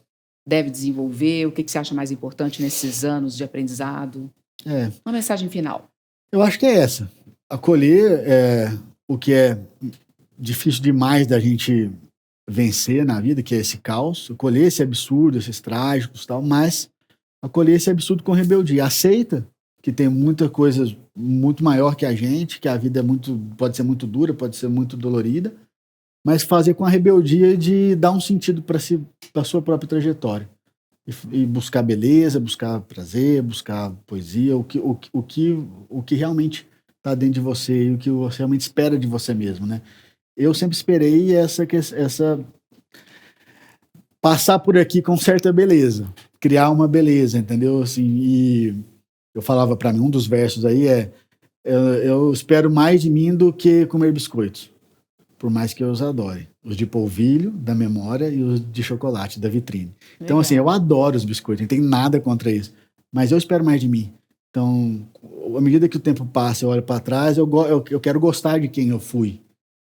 deve desenvolver? O que você acha mais importante nesses anos de aprendizado? Uma mensagem final. Eu acho que é essa. Acolher o que é difícil demais da gente vencer na vida, que é esse caos, acolher esse absurdo, esses trágicos e tal, mas acolher esse absurdo com rebeldia. Aceita que tem muita coisa muito maior que a gente, que a vida pode ser muito dura, pode ser muito dolorida, mas fazer com a rebeldia de dar um sentido para a sua própria trajetória. E buscar beleza, buscar prazer, buscar poesia, o que realmente está dentro de você e o que você realmente espera de você mesmo, né? Eu sempre esperei essa passar por aqui com certa beleza, criar uma beleza, entendeu? Assim, e eu falava para mim, um dos versos aí eu espero mais de mim do que comer biscoitos, por mais que eu os adore. Os de polvilho, da memória, e os de chocolate, da vitrine. Então, assim, eu adoro os biscoitos, não tem nada contra isso. Mas eu espero mais de mim. Então, à medida que o tempo passa, eu olho para trás, eu quero gostar de quem eu fui.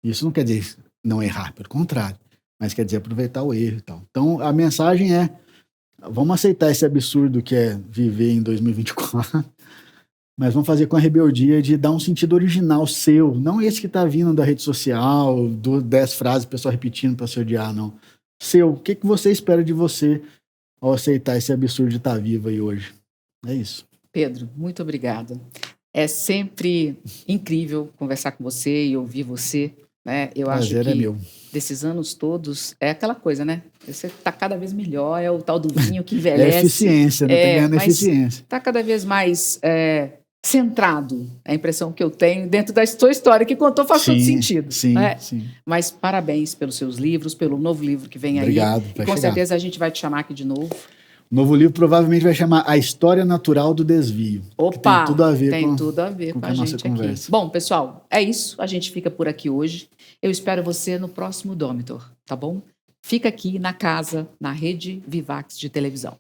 Isso não quer dizer não errar, pelo contrário. Mas quer dizer aproveitar o erro e tal. Então, a mensagem é, vamos aceitar esse absurdo que é viver em 2024, mas vamos fazer com a rebeldia de dar um sentido original seu, não esse que está vindo da rede social, 10 frases, o pessoal repetindo para se odiar, não. Seu, o que você espera de você ao aceitar esse absurdo de estar vivo aí hoje? É isso. Pedro, muito obrigada. É sempre incrível conversar com você e ouvir você, né? Eu acho que é meu. Desses anos todos, é aquela coisa, né? Você está cada vez melhor, é o tal do vinho que envelhece. É eficiência, né? Tá ganhando eficiência. Está cada vez mais centrado, é a impressão que eu tenho, dentro da sua história, que contou faz todo sentido. Sim, né? sim. Mas parabéns pelos seus livros, pelo novo livro que vem Obrigado, aí. Com certeza a gente vai te chamar aqui de novo. O novo livro provavelmente vai chamar A História Natural do Desvio. que Opa, tem tudo a ver tem com, tudo a ver com a a nossa gente aqui. conversa. Bom, pessoal, é isso. A gente fica por aqui hoje. Eu espero você no próximo Dômitor, tá bom? Fica aqui na casa, na Rede Vivax de televisão.